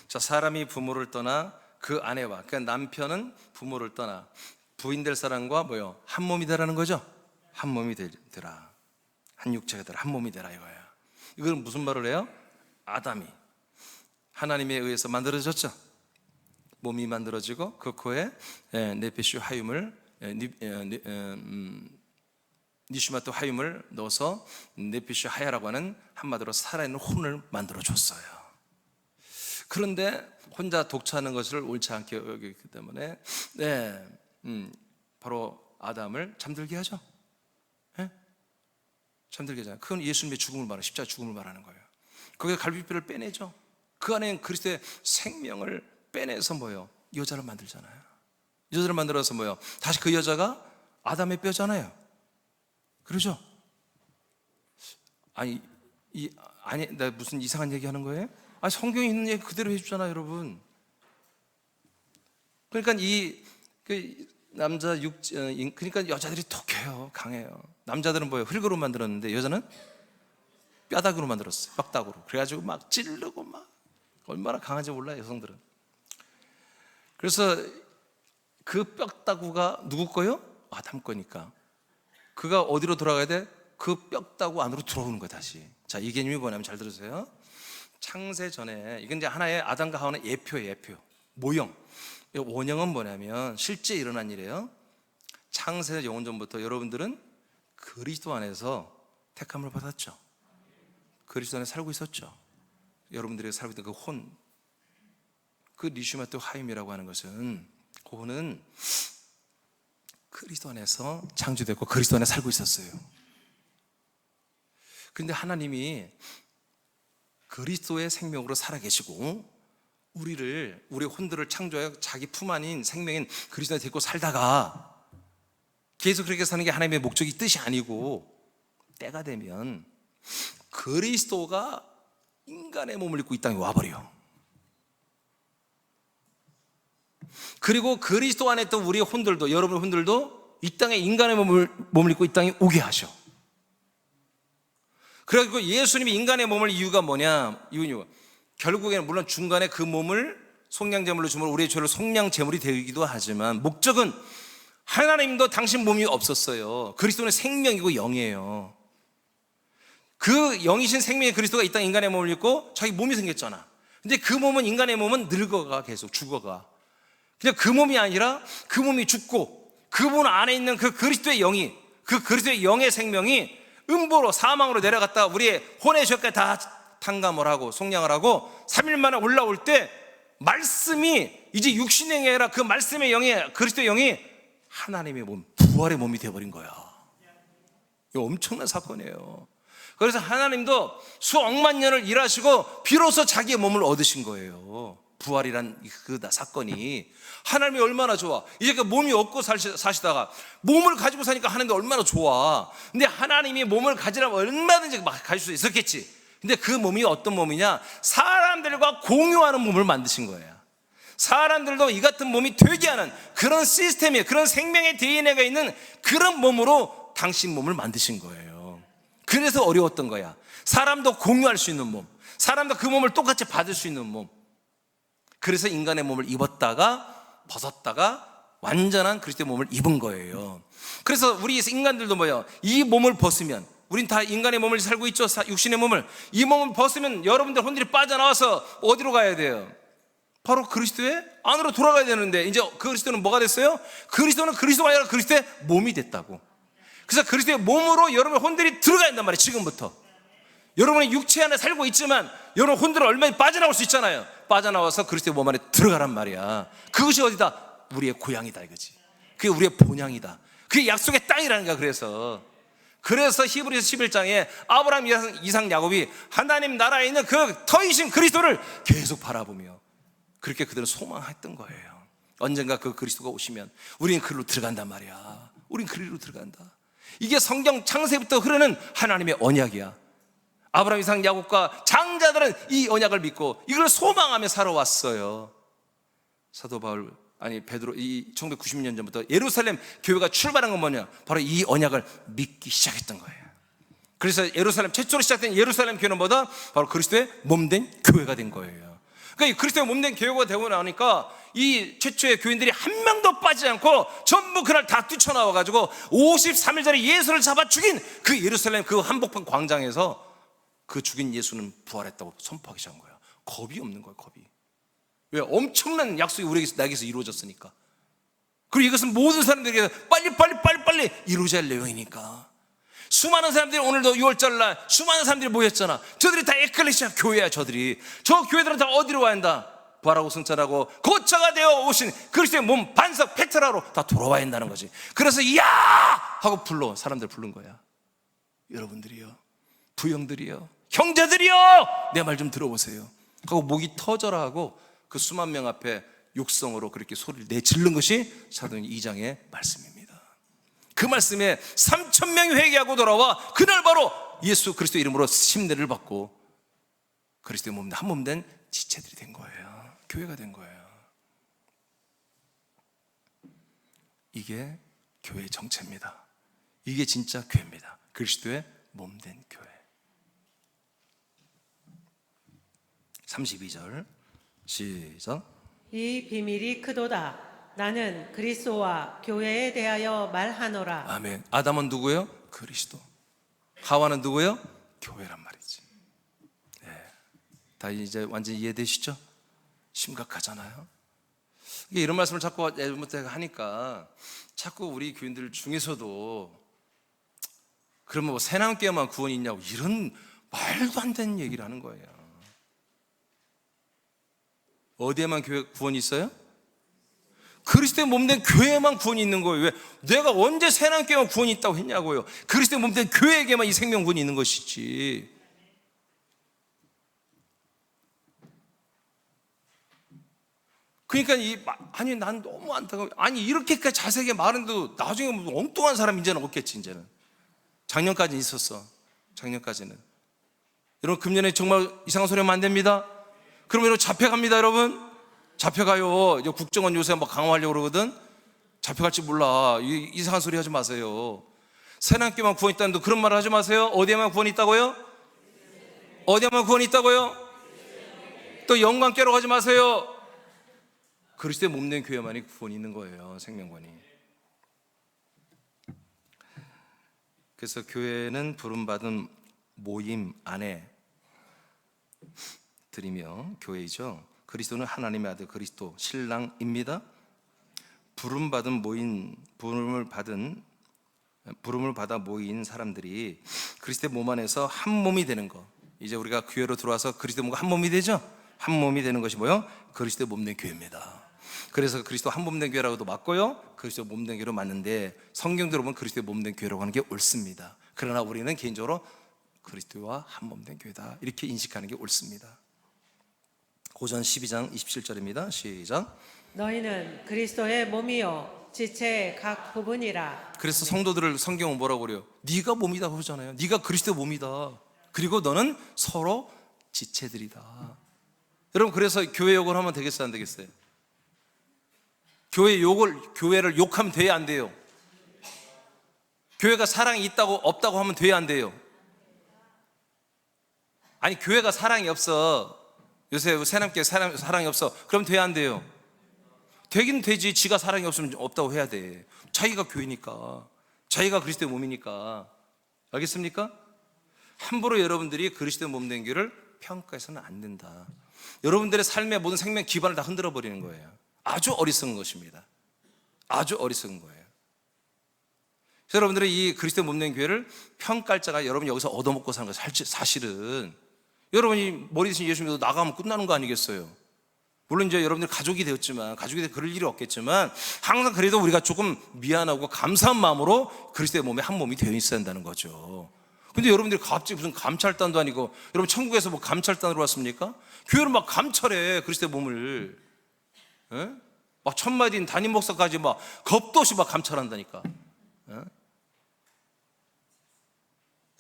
자, 사람이 부모를 떠나 그 아내와, 그러니까 남편은 부모를 떠나 부인 될 사람과 뭐요? 한 몸이 되라는 거죠. 한 몸이 되라. 한 육체가 되라. 한 몸이 되라 이거예요. 이건 무슨 말을 해요? 아담이 하나님에 의해서 만들어졌죠. 몸이 만들어지고 그 코에 네피슈 하윰을 니슈마트 하임을 넣어서 네피시 하야라고 하는 한마디로 살아있는 혼을 만들어 줬어요. 그런데 혼자 독차하는 것을 옳지 않게 여겼기 때문에 바로 아담을 잠들게 하죠. 잠들게 하잖아요. 그건 예수님의 죽음을 말하는, 십자가 죽음을 말하는 거예요. 거기서 갈비뼈를 빼내죠. 그 안에 그리스도의 생명을 빼내서 뭐예요? 여자를 만들잖아요. 여자를 만들어서 뭐예요? 다시 그 여자가 아담의 뼈잖아요. 그러죠? 아니, 나 무슨 이상한 얘기 하는 거예요? 아니, 성경에 있는 얘기 그대로 해주잖아요, 여러분. 그러니까 그러니까 여자들이 독해요, 강해요. 남자들은 뭐예요? 흙으로 만들었는데 여자는 뼈다구로 만들었어요. 뼈다구로. 그래가지고 막 찌르고 막 얼마나 강한지 몰라요, 여성들은. 그래서 그 뼈다구가 누구 거요? 아담 거니까. 그가 어디로 돌아가야 돼? 그 뼈다구 안으로 들어오는 거야, 다시. 자, 이 개념이 뭐냐면 잘 들으세요. 창세 전에 이건 이제 하나의 아담과 하와의 예표예요, 예표. 모형. 원형은 뭐냐면 실제 일어난 일이에요. 창세 영원 전부터 여러분들은 그리스도 안에서 택함을 받았죠. 그리스도 안에 살고 있었죠. 여러분들이 살고 있던 그 혼, 그 니슈마트 하임이라고 하는 것은, 그거는 그리스도 안에서 창조됐고 그리스도 안에 살고 있었어요. 그런데 하나님이 그리스도의 생명으로 살아계시고 우리의 혼들을 창조하여 자기 품 안인 생명인 그리스도에 데리고 살다가 계속 그렇게 사는 게 하나님의 목적이 뜻이 아니고, 때가 되면 그리스도가 인간의 몸을 입고 이 땅에 와버려. 그리고 그리스도 안에 있던 우리의 혼들도, 여러분의 혼들도 이 땅에 인간의 몸을 입고 이 땅에 오게 하셔. 그래서 예수님이 인간의 몸을 이유가 뭐냐? 이유가 결국에는 물론 중간에 그 몸을 속량제물로 주면 우리의 죄를 속량제물이 되기도 하지만, 목적은 하나님도 당신 몸이 없었어요. 그리스도는 생명이고 영이에요. 그 영이신 생명의 그리스도가 이 땅 인간의 몸을 입고 자기 몸이 생겼잖아. 근데 그 몸은, 인간의 몸은 늙어가, 계속 죽어가. 그냥 그 몸이 아니라 그 몸이 죽고 그 몸 안에 있는 그 그리스도의 영이, 그 그리스도의 영의 생명이 음보로 사망으로 내려갔다가 우리의 혼의 죄까지 다 탕감을 하고 속량을 하고 3일 만에 올라올 때 말씀이 이제 육신의 영이 아니라 그 말씀의 영이, 그리스도의 영이 하나님의 몸, 부활의 몸이 되어버린 거야. 이거 엄청난 사건이에요. 그래서 하나님도 수억만 년을 일하시고 비로소 자기의 몸을 얻으신 거예요. 부활이란 그 사건이. 하나님이 얼마나 좋아. 이제 그 몸이 없고 사시다가 몸을 가지고 사니까 하나님도 얼마나 좋아. 근데 하나님이 몸을 가지라면 얼마든지 막 가질 수 있었겠지. 근데 그 몸이 어떤 몸이냐? 사람들과 공유하는 몸을 만드신 거예요. 사람들도 이 같은 몸이 되게 하는 그런 시스템이에요. 그런 생명의 DNA가 있는 그런 몸으로 당신 몸을 만드신 거예요. 그래서 어려웠던 거야. 사람도 공유할 수 있는 몸, 사람도 그 몸을 똑같이 받을 수 있는 몸. 그래서 인간의 몸을 입었다가 벗었다가 완전한 그리스도의 몸을 입은 거예요. 그래서 우리 인간들도 뭐예요? 이 몸을 벗으면, 우린 다 인간의 몸을 살고 있죠. 육신의 몸을. 이 몸을 벗으면 여러분들 혼들이 빠져나와서 어디로 가야 돼요? 바로 그리스도의 안으로 돌아가야 되는데, 이제 그리스도는 뭐가 됐어요? 그리스도는 그리스도가 아니라 그리스도의 몸이 됐다고. 그래서 그리스도의 몸으로 여러분의 혼들이 들어가야 된단 말이에요. 지금부터 여러분의 육체 안에 살고 있지만 여러분 혼들은 얼마나 빠져나올 수 있잖아요. 빠져나와서 그리스도의 몸 안에 들어가란 말이야. 그것이 어디다? 우리의 고향이다 이거지. 그게 우리의 본향이다. 그게 약속의 땅이라는 거야. 그래서 히브리서 11장에 아브라함, 이삭, 야곱이 하나님 나라에 있는 그 터이신 그리스도를 계속 바라보며 그렇게 그들은 소망했던 거예요. 언젠가 그 그리스도가 오시면 우리는 그리로 들어간단 말이야. 우린 그리로 들어간다. 이게 성경 창세부터 흐르는 하나님의 언약이야. 아브라함, 이삭, 야곱과 장자들은 이 언약을 믿고 이걸 소망하며 살아왔어요. 사도 바울, 베드로, 이 1990년 전부터 예루살렘 교회가 출발한 건 뭐냐? 바로 이 언약을 믿기 시작했던 거예요. 그래서 최초로 시작된 예루살렘 교회는 뭐다? 바로 그리스도의 몸된 교회가 된 거예요. 그러니까 그리스도의 몸된 교회가 되고 나니까 이 최초의 교인들이 한 명도 빠지지 않고 전부 그날 다 뛰쳐나와가지고 53일 전에 예수를 잡아 죽인 그 예루살렘 그 한복판 광장에서 그 죽인 예수는 부활했다고 선포하기 시작한 거야. 겁이 없는 거야, 겁이. 왜? 엄청난 약속이 나에게서 이루어졌으니까. 그리고 이것은 모든 사람들에게 빨리 이루어질 내용이니까. 수많은 사람들이 오늘도 6월절날 수많은 사람들이 모였잖아. 저들이 다 에클레시아 교회야. 저들이 저 교회들은 다 어디로 와야 한다? 부활하고 승천하고 거처가 되어 오신 그리스도의 몸 반석 페트라로 다 돌아와야 한다는 거지. 그래서 야 하고 불러 사람들 부른 거야. 여러분들이요, 부형들이요, 형제들이요, 내 말 좀 들어보세요 하고 목이 터져라 하고 그 수만 명 앞에 육성으로 그렇게 소리를 내지른 것이 사도행전 2장의 말씀입니다. 그 말씀에 3,000명이 회개하고 돌아와 그날 바로 예수 그리스도 이름으로 심례를 받고 그리스도의 몸, 한 몸 된 지체들이 된 거예요. 교회가 된 거예요. 이게 교회의 정체입니다. 이게 진짜 교회입니다. 그리스도의 몸 된 교회. 32절 시작. 이 비밀이 크도다. 나는 그리스도와 교회에 대하여 말하노라. 아멘. 아담은 누구예요? 그리스도. 하와는 누구예요? 교회란 말이지. 네. 다 이제 완전히 이해되시죠? 심각하잖아요. 이게 이런 말씀을 자꾸 예전부터 하니까 자꾸 우리 교인들 중에서도 그러면 뭐 새남교회만 구원이 있냐고 이런 말도 안 되는 얘기를 하는 거예요. 어디에만 교회 구원이 있어요? 그리스도의 몸된 교회에만 구원이 있는 거예요. 왜? 내가 언제 새남교회만 구원이 있다고 했냐고요. 그리스도의 몸된 교회에게만 이 생명 구원이 있는 것이지. 그러니까 아니 난 너무 안타까워. 아니 이렇게까지 자세하게 말하는데도 나중에 무슨 엉뚱한 사람 이제는 없겠지. 이제는 작년까지는 있었어. 작년까지는. 여러분 금년에 정말 이상한 소리 하면 안 됩니다. 그럼 여러분 잡혀갑니다. 여러분 잡혀가요. 국정원 요새 막 강화하려고 그러거든. 잡혀갈지 몰라. 이상한 소리 하지 마세요. 새남교만 구원 있다는데 그런 말 하지 마세요. 어디에만 구원이 있다고요? 어디에만 구원이 있다고요? 또 영광교로 가지 마세요. 그리스도의 몸된 교회만이 구원이 있는 거예요. 생명권이. 그래서 교회는 부름받은 모임 안에 드리며 교회이죠. 그리스도는 하나님의 아들 그리스도 신랑입니다. 부름을 받아 모인 사람들이 그리스도의 몸 안에서 한 몸이 되는 것. 이제 우리가 교회로 들어와서 그리스도의 몸과 한 몸이 되죠. 한 몸이 되는 것이 뭐요? 그리스도의 몸된 교회입니다. 그래서 그리스도 한 몸된 교회라고도 맞고요, 그리스도 몸된 교회로 맞는데 성경대로 보면 그리스도의 몸된 교회라고 하는 게 옳습니다. 그러나 우리는 개인적으로 그리스도와 한 몸된 교회다 이렇게 인식하는 게 옳습니다. 고전 12장 27절입니다. 시작. 너희는 그리스도의 몸이요 지체의 각 부분이라. 그래서 성도들을 성경은 뭐라고 그래요? 네가 몸이다 그러잖아요. 네가 그리스도의 몸이다. 그리고 너는 서로 지체들이다. 여러분 그래서 교회 욕을 하면 되겠어요, 안 되겠어요? 교회를 욕하면 돼야 안 돼요? 교회가 사랑이 있다고 없다고 하면 돼야 안 돼요? 아니 교회가 사랑이 없어. 요새 새남교회 사랑이 없어. 그럼 돼야 안 돼요? 되긴 되지. 지가 사랑이 없으면 없다고 해야 돼. 자기가 교회니까, 자기가 그리스도의 몸이니까. 알겠습니까? 함부로 여러분들이 그리스도의 몸 된 교회를 평가해서는 안 된다. 여러분들의 삶의 모든 생명 기반을 다 흔들어 버리는 거예요. 아주 어리석은 것입니다. 아주 어리석은 거예요. 그래서 여러분들이 이 그리스도의 몸 된 교회를 평가할 자가 여러분이 여기서 얻어먹고 사는 거예요. 사실은 여러분이 머리 대신 예수 믿어 나가면 끝나는 거 아니겠어요? 물론 이제 여러분들 가족이 되었지만, 가족이 되어 그럴 일이 없겠지만, 항상 그래도 우리가 조금 미안하고 감사한 마음으로 그리스도의 몸에 한 몸이 되어 있어야 한다는 거죠. 근데 여러분들이 갑자기 무슨 감찰단도 아니고, 여러분 천국에서 뭐 감찰단으로 왔습니까? 교회를 막 감찰해, 그리스도의 몸을. 에? 막 천마디인 담임 목사까지 막 겁도 없이 막 감찰한다니까. 에?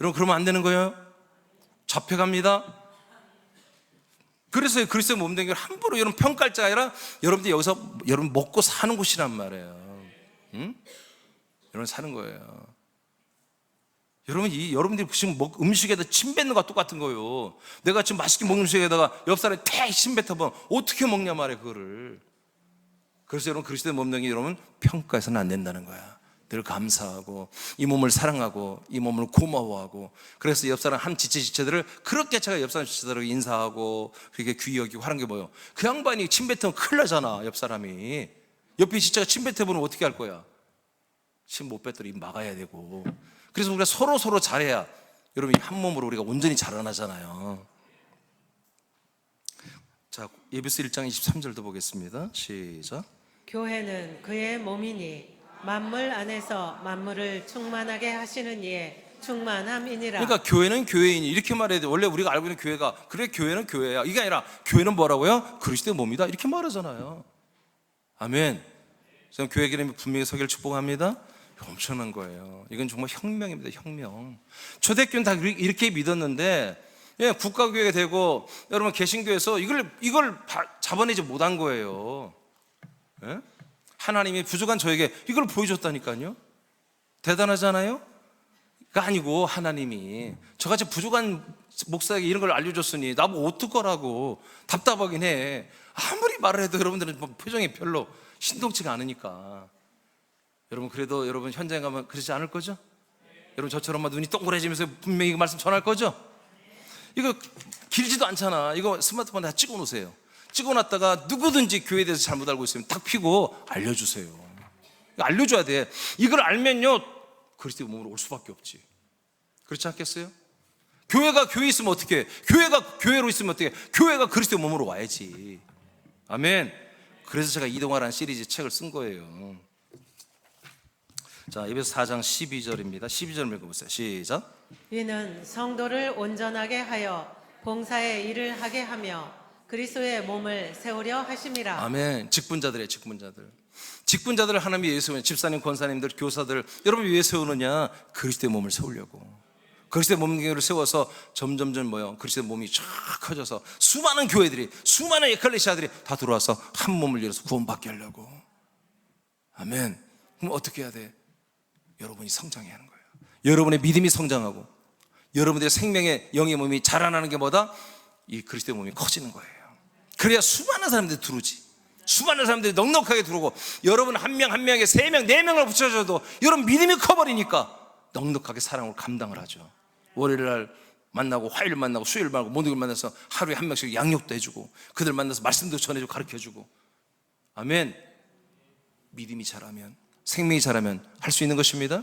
여러분 그러면 안 되는 거예요? 잡혀갑니다. 그래서 그리스도의 몸 된 교회를 함부로 여러분 평가할 자가 아니라 여러분들이 여기서 여러분 먹고 사는 곳이란 말이에요. 응? 여러분 사는 거예요. 여러분들이 지금 음식에다 침 뱉는 것과 똑같은 거예요. 내가 지금 맛있게 먹는 음식에다가 옆 사람이 태 침 뱉어보면 어떻게 먹냐 말이에요, 그거를. 그래서 여러분 그리스도의 몸 된 교회 여러분 평가해서는 안 된다는 거야. 늘 감사하고 이 몸을 사랑하고 이 몸을 고마워하고, 그래서 옆 사람 한 지체들을 그렇게 제가 옆 사람 지체들을 인사하고 그렇게 귀히 여기고 하는 게 뭐예요? 그 양반이 침 뱉으면 큰일 나잖아, 옆 사람이. 옆에 십자가 침 뱉어보면 어떻게 할 거야? 침 못 뱉더니 입 막아야 되고. 그래서 우리가 서로 잘해야 여러분 한 몸으로 우리가 온전히 자라나잖아요. 자, 에베소 1장 23절도 보겠습니다. 시작. 교회는 그의 몸이니 만물 안에서 만물을 충만하게 하시는 이의 충만함이니라. 그러니까 교회는 교회이니 이렇게 말해야 돼. 원래 우리가 알고 있는 교회가 그래 교회는 교회야. 이게 아니라 교회는 뭐라고요? 그리스도의 몸이다. 이렇게 말하잖아요. 아멘. 저는 교회 기름이 분명히 서기를 축복합니다. 엄청난 거예요. 이건 정말 혁명입니다. 혁명. 초대교회는 다 이렇게 믿었는데 예, 국가교회가 되고 여러분 개신교에서 이걸 잡아내지 못한 거예요. 예? 하나님이 부족한 저에게 이걸 보여줬다니까요. 대단하잖아요. 그 아니고 하나님이 저같이 부족한 목사에게 이런 걸 알려줬으니 나보고 어떡하라고 답답하긴 해. 아무리 말을 해도 여러분들은 표정이 별로 신동치가 않으니까. 여러분 그래도 여러분 현장에 가면 그러지 않을 거죠? 여러분 저처럼 막 눈이 동그래지면서 분명히 그 말씀 전할 거죠? 이거 길지도 않잖아. 이거 스마트폰에 다 찍어 놓으세요. 찍어 놨다가 누구든지 교회에 대해서 잘못 알고 있으면 탁 피고 알려주세요. 알려줘야 돼. 이걸 알면요 그리스도의 몸으로 올 수밖에 없지. 그렇지 않겠어요? 교회가 교회에 있으면 어떻게 해? 교회가 교회로 있으면 어떻게 해? 교회가 그리스도의 몸으로 와야지. 아멘. 그래서 제가 이동하라는 시리즈 책을 쓴 거예요. 자, 에베소 4장 12절입니다 12절 읽어보세요. 시작. 이는 성도를 온전하게 하여 봉사의 일을 하게 하며 그리스도의 몸을 세우려 하심이라. 아멘. 직분자들이에요. 직분자들을 하나님이 위해 세우는 집사님, 권사님들, 교사들 여러분 위해 세우느냐? 그리스도의 몸을 세우려고. 그리스도의 몸을 세워서 점점 뭐요? 그리스도의 몸이 쫙 커져서 수많은 교회들이 수많은 에클레시아들이 다 들어와서 한 몸을 이뤄서 구원받게 하려고. 아멘. 그럼 어떻게 해야 돼? 여러분이 성장해야 하는 거예요. 여러분의 믿음이 성장하고 여러분들의 생명의 영의 몸이 자라나는 게 뭐다? 이 그리스도의 몸이 커지는 거예요. 그래야 수많은 사람들이 들어오지. 수많은 사람들이 넉넉하게 들어오고 여러분 한 명 한 명에 3명 4명을 붙여줘도 여러분 믿음이 커버리니까 넉넉하게 사랑을 감당을 하죠. 월요일날 만나고 화요일 만나고 수요일 만나고 목요일 만나서 하루에 한 명씩 양육도 해주고 그들 만나서 말씀도 전해주고 가르쳐주고. 아멘. 믿음이 자라면 생명이 자라면 할 수 있는 것입니다.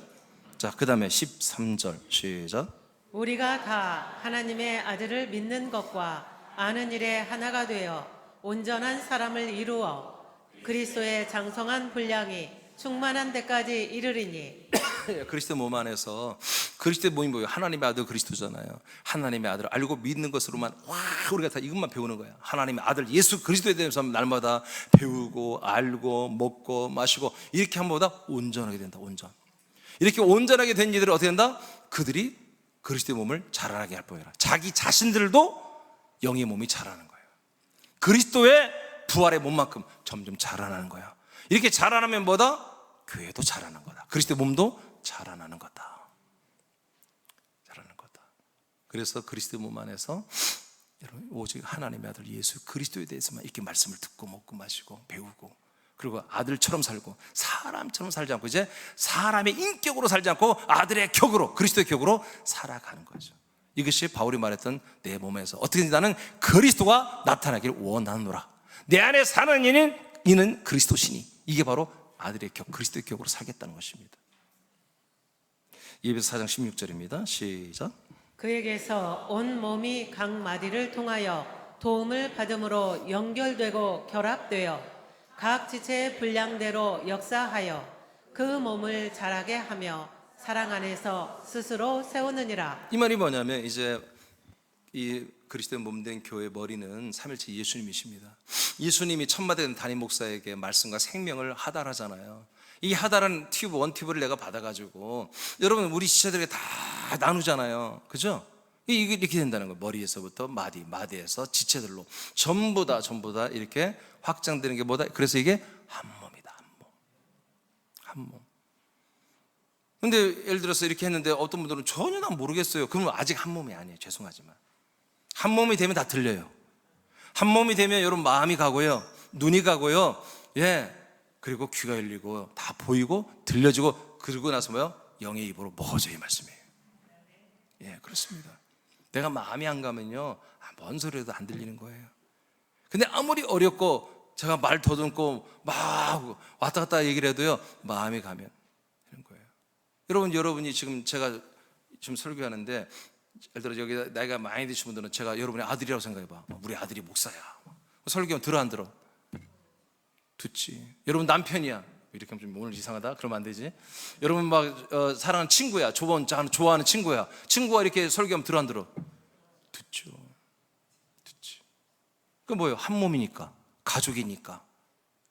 자, 그 다음에 13절 시작. 우리가 다 하나님의 아들을 믿는 것과 아는 일에 하나가 되어 온전한 사람을 이루어 그리스도의 장성한 분량이 충만한 데까지 이르리니. 그리스도 몸 안에서 그리스도의 몸이 뭐예요? 하나님의 아들 그리스도잖아요. 하나님의 아들을 알고 믿는 것으로만 우리가 다 이것만 배우는 거야. 하나님의 아들 예수 그리스도에 대해서 날마다 배우고 알고 먹고 마시고 이렇게 함보다 온전하게 된다. 온전. 이렇게 온전하게 된 이들은 어떻게 된다? 그들이 그리스도의 몸을 자라나게 할 뿐이라. 자기 자신들도 영의 몸이 자라는 거예요. 그리스도의 부활의 몸만큼 점점 자라나는 거야. 이렇게 자라나면 뭐다? 교회도 자라는 거다. 그리스도의 몸도 자라나는 거다. 자라는 거다. 그래서 그리스도의 몸 안에서 여러분 오직 하나님의 아들 예수 그리스도에 대해서만 이렇게 말씀을 듣고 먹고 마시고 배우고 그리고 아들처럼 살고 사람처럼 살지 않고 이제 사람의 인격으로 살지 않고 아들의 격으로 그리스도의 격으로 살아가는 거죠. 이것이 바울이 말했던 내 몸에서 어떻게든지 나는 그리스도가 나타나기를 원하노라. 내 안에 사는 이는 그리스도시니. 이게 바로 아들의 격, 그리스도의 격으로 살겠다는 것입니다. 에베소 4장 16절입니다. 시작. 그에게서 온 몸이 각 마디를 통하여 도움을 받음으로 연결되고 결합되어 각 지체의 분량대로 역사하여 그 몸을 자라게 하며 사랑 안에서 스스로 세우느니라. 이 말이 뭐냐면 이제 이 그리스도의 몸된 교회의 머리는 삼일체 예수님이십니다. 예수님이 천마다된 담임 목사에게 말씀과 생명을 하달하잖아요. 이 하달은 튜브, 원튜브를 내가 받아가지고 여러분 우리 지체들에게 다 나누잖아요. 그죠? 이게 이렇게 된다는 거예요. 머리에서부터 마디에서 지체들로 전부 다 이렇게 확장되는 게 뭐다? 그래서 이게 한 몸이다. 한 몸. 근데 예를 들어서 이렇게 했는데 어떤 분들은 전혀 난 모르겠어요. 그러면 아직 한 몸이 아니에요. 죄송하지만 한 몸이 되면 다 들려요. 한 몸이 되면 여러분 마음이 가고요, 눈이 가고요, 그리고 귀가 열리고 다 보이고 들려지고 그러고 나서 뭐요? 영의 입으로 먹어져 이 말씀이에요. 그렇습니다. 내가 마음이 안 가면요, 뭔 소리라도 안 들리는 거예요. 근데 아무리 어렵고 제가 말 더듬고 막 왔다 갔다 얘기를 해도요, 마음이 가면 이런 거예요. 여러분이 지금 제가 지금 설교하는데, 예를 들어 여기 나이가 많이 드신 분들은 제가 여러분의 아들이라고 생각해봐. 우리 아들이 목사야. 설교하면 들어 안 들어? 듣지. 여러분 남편이야. 이렇게 하면 좀 오늘 이상하다? 그러면 안 되지. 여러분 막 사랑하는 친구야. 좋아하는 친구야. 친구가 이렇게 설교하면 들어 안 들어? 듣죠. 듣지. 그 뭐예요? 한 몸이니까, 가족이니까,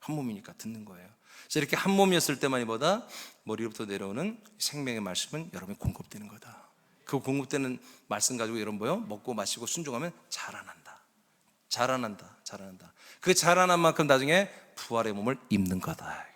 한 몸이니까 듣는 거예요. 그래서 이렇게 한 몸이었을 때만이보다 머리로부터 내려오는 생명의 말씀은 여러분이 공급되는 거다. 그 공급되는 말씀 가지고 여러분 뭐요? 먹고 마시고 순종하면 자라난다. 그 자라난 만큼 나중에 부활의 몸을 입는 거다.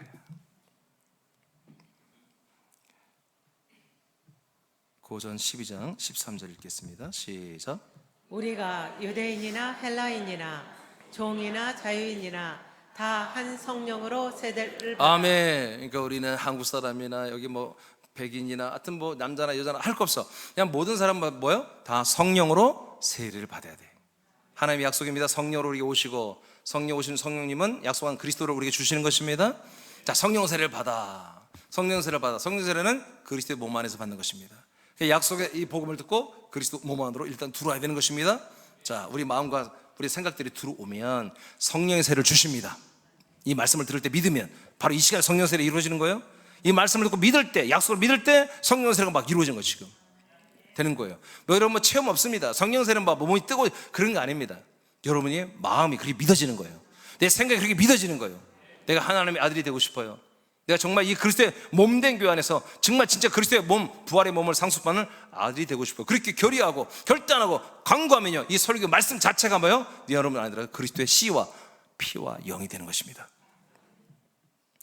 고전 12장 13절 읽겠습니다. 시작. 우리가 유대인이나 헬라인이나 종이나 자유인이나 다 한 성령으로 세례를 받아. 아멘. 그러니까 우리는 한국 사람이나 여기 뭐 백인이나 하여튼 뭐 남자나 여자나 할 거 없어. 그냥 모든 사람은 뭐요? 다 성령으로 세례를 받아야 돼. 하나님의 약속입니다. 성령으로 우리에게 오시고, 성령 오시는 성령님은 약속한 그리스도를 우리에게 주시는 것입니다. 자, 성령 세례를 받아. 성령 세례는 그리스도의 몸 안에서 받는 것입니다. 약속의 이 복음을 듣고 그리스도 몸 안으로 일단 들어와야 되는 것입니다. 자, 우리 마음과 우리 생각들이 들어오면 성령의 세례를 주십니다. 이 말씀을 들을 때 믿으면 바로 이 시간에 성령 세례가 이루어지는 거예요. 이 말씀을 듣고 믿을 때, 약속을 믿을 때 성령 세례가 막 이루어지는 거예요. 지금 되는 거예요. 뭐 여러분 뭐 체험 없습니다. 성령 세례는 막 몸이 뜨고 그런 거 아닙니다. 여러분이 마음이 그렇게 믿어지는 거예요. 내 생각이 그렇게 믿어지는 거예요. 내가 하나님의 아들이 되고 싶어요. 내가 정말 이 그리스도의 몸된 교회 안에서 정말 진짜 그리스도의 몸, 부활의 몸을 상속받는 아들이 되고 싶어요. 그렇게 결의하고 결단하고 강구하면요, 이 설교 말씀 자체가 뭐예요? 네 여러분 아니라 그리스도의 씨와 피와 영이 되는 것입니다.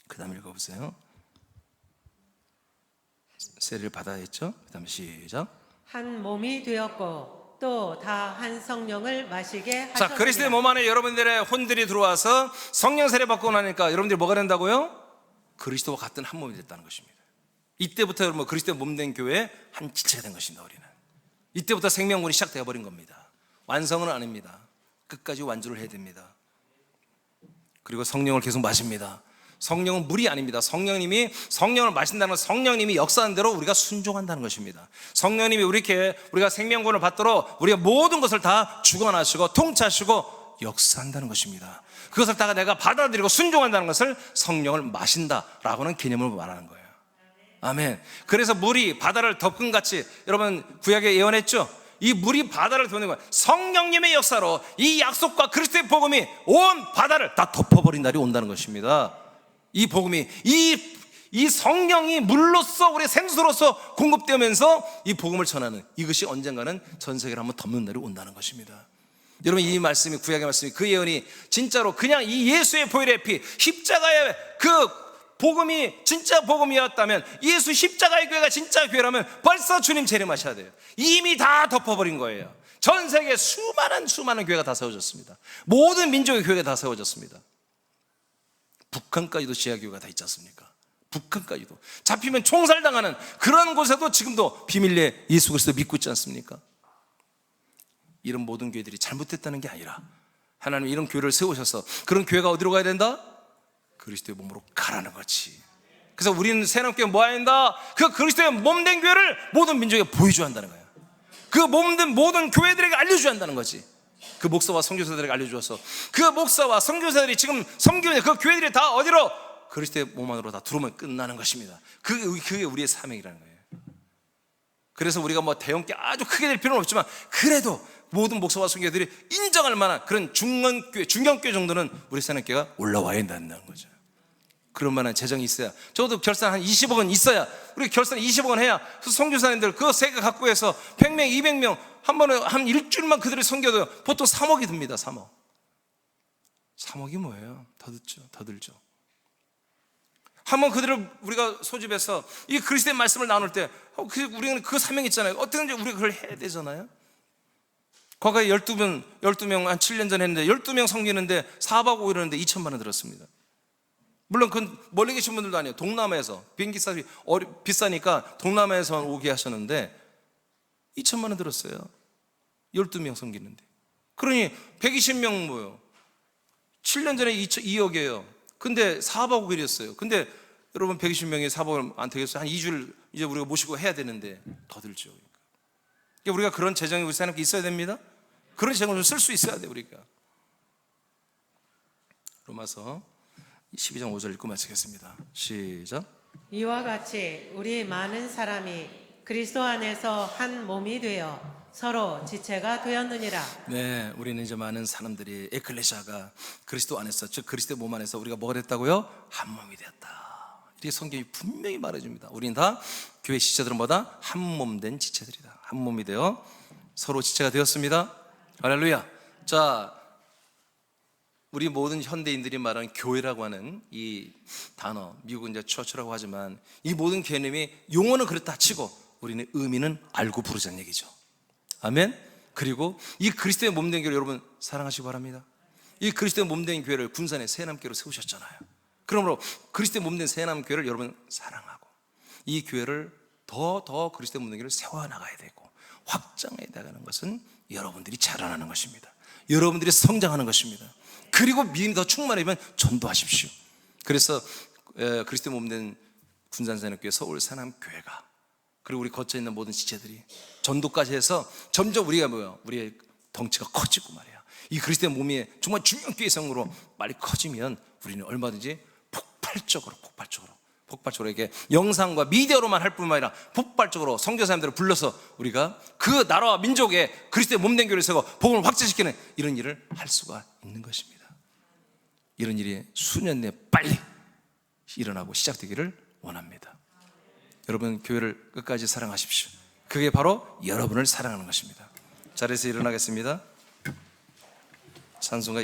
그 다음에 읽어보세요. 세례를 받아야 했죠? 그 다음에 시작. 한 몸이 되었고 또 다 한 성령을 마시게 하셨느니라. 자, 그리스도의 몸 안에 여러분들의 혼들이 들어와서 성령 세례 받고 나니까 여러분들이 뭐가 된다고요? 그리스도와 같은 한 몸이 됐다는 것입니다. 이때부터 여러분 그리스도의 몸된 교회의 한 지체가 된 것입니다. 우리는 이때부터 생명군이 시작되어 버린 겁니다. 완성은 아닙니다. 끝까지 완주를 해야 됩니다. 그리고 성령을 계속 마십니다. 성령은 물이 아닙니다. 성령을 마신다는 건 성령님이 역사하는 대로 우리가 순종한다는 것입니다. 성령님이 우리가 생명권을 받도록 우리가 모든 것을 다 주관하시고 통치하시고 역사한다는 것입니다. 그것을 다 내가 받아들이고 순종한다는 것을 성령을 마신다라고는 개념을 말하는 거예요. 아멘. 그래서 물이 바다를 덮은같이, 여러분 구약에 예언했죠? 이 물이 바다를 덮는 거예요. 성령님의 역사로 이 약속과 그리스도의 복음이 온 바다를 다 덮어버린 날이 온다는 것입니다. 이 복음이 이 성령이 물로서 우리 생수로서 공급되면서 이 복음을 전하는, 이것이 언젠가는 전 세계를 한번 덮는 날이 온다는 것입니다. 여러분 이 말씀이, 구약의 말씀이, 그 예언이 진짜로 그냥 이 예수의 보혈의 피, 십자가의 그 복음이 진짜 복음이었다면, 예수 십자가의 교회가 진짜 교회라면 벌써 주님 재림하셔야 돼요. 이미 다 덮어버린 거예요. 전 세계에 수많은 교회가 다 세워졌습니다. 모든 민족의 교회가 다 세워졌습니다. 북한까지도 지하교회가 다 있지 않습니까? 북한까지도 잡히면 총살당하는 그런 곳에도 지금도 비밀리에 예수 그리스도 믿고 있지 않습니까? 이런 모든 교회들이 잘못됐다는 게 아니라 하나님 이런 교회를 세우셔서 그런 교회가 어디로 가야 된다? 그리스도의 몸으로 가라는 거지. 그래서 우리는 새롭게 뭐 해야 된다? 그 그리스도의 몸된 교회를 모든 민족에 보여줘야 한다는 거예요. 그 몸된 모든 교회들에게 알려줘야 한다는 거지. 그 목사와 선교사들에게 알려주어서 그 목사와 선교사들이 지금 섬기는 그 교회들이 다 어디로? 그리스도의 몸 안으로 다 들어오면 끝나는 것입니다. 그게 우리의 사명이라는 거예요. 그래서 우리가 뭐 대형께 아주 크게 될 필요는 없지만 그래도 모든 목사와 선교사들이 인정할 만한 그런 중견교회 정도는 우리 새롭게가 올라와야 된다는 거죠. 그런 만한 재정이 있어야, 적어도 결산 한 20억은 있어야, 우리 결산 20억은 해야 선교사님들 그 세계 갖고 해서 100명, 200명 한 번에 한 일주일만 그들을 섬겨도 보통 3억이 듭니다. 3억이 뭐예요? 더 들죠. 한번 그들을 우리가 소집해서 이 그리스도의 말씀을 나눌 때 우리는 그 사명이 있잖아요. 어떻게든지 우리가 그걸 해야 되잖아요. 과거에 12명 한 7년 전에 했는데 12명 섬기는데 4박 5일 하는데 2천만 원 들었습니다. 물론 그 멀리 계신 분들도 아니에요. 동남아에서 비행기 값이 비싸니까 동남아에서 오게 하셨는데 2천만 원 들었어요. 12명 섬기는데. 그러니 120명 모여 7년 전에 2억이에요. 근데 사업하고 그랬어요. 근데 여러분 120명이 사업을 안 되겠어요. 한 2주를 이제 우리가 모시고 해야 되는데 더 들죠. 그러니까 우리가 그런 재정이 우리 사람께 있어야 됩니다. 그런 재정을 좀 쓸 수 있어야 돼 우리가. 로마서 12장 5절 읽고 마치겠습니다. 시작. 이와 같이 우리 많은 사람이 그리스도 안에서 한 몸이 되어 서로 지체가 되었느니라. 네, 우리는 이제 많은 사람들이 에클레시아가 그리스도 안에서, 즉 그리스도의 몸 안에서 우리가 뭐가 됐다고요? 한 몸이 되었다. 이렇게 성경이 분명히 말해줍니다. 우리는 다 교회 지체들은 뭐다? 한 몸 된 지체들이다. 한 몸이 되어 서로 지체가 되었습니다. 할렐루야. 자, 우리 모든 현대인들이 말하는 교회라고 하는 이 단어, 미국은 이제 처치라고 하지만 이 모든 개념이 용어는 그렇다 치고 우리는 의미는 알고 부르자는 얘기죠. 아멘. 그리고 이 그리스도의 몸된 교회를 여러분 사랑하시기 바랍니다. 이 그리스도의 몸된 교회를 군산의 새남교회로 세우셨잖아요. 그러므로 그리스도의 몸된 새남교회를 여러분 사랑하고 이 교회를 더 그리스도의 몸된 교회를 세워나가야 되고 확장해 나가는 것은 여러분들이 자라나는 것입니다. 여러분들이 성장하는 것입니다. 그리고 믿음이 더 충만하면 전도하십시오. 그래서 그리스도의 몸된 군산새남교회 서울 새남교회가 그리고 우리 거쳐 있는 모든 지체들이 전도까지 해서 점점 우리가 우리의 덩치가 커지고 말이야. 이 그리스도의 몸이 정말 중요한 교회 성으로 빨리 커지면 우리는 얼마든지 폭발적으로 이렇게 영상과 미디어로만 할 뿐만 아니라 폭발적으로 선교사님들을 불러서 우리가 그 나라와 민족의 그리스도의 몸된 교회를 세우고 복음을 확장시키는 이런 일을 할 수가 있는 것입니다. 이런 일이 수년 내에 빨리 일어나고 시작되기를 원합니다. 여러분 교회를 끝까지 사랑하십시오. 그게 바로 여러분을 사랑하는 것입니다. 자리에서 일어나겠습니다. 찬송가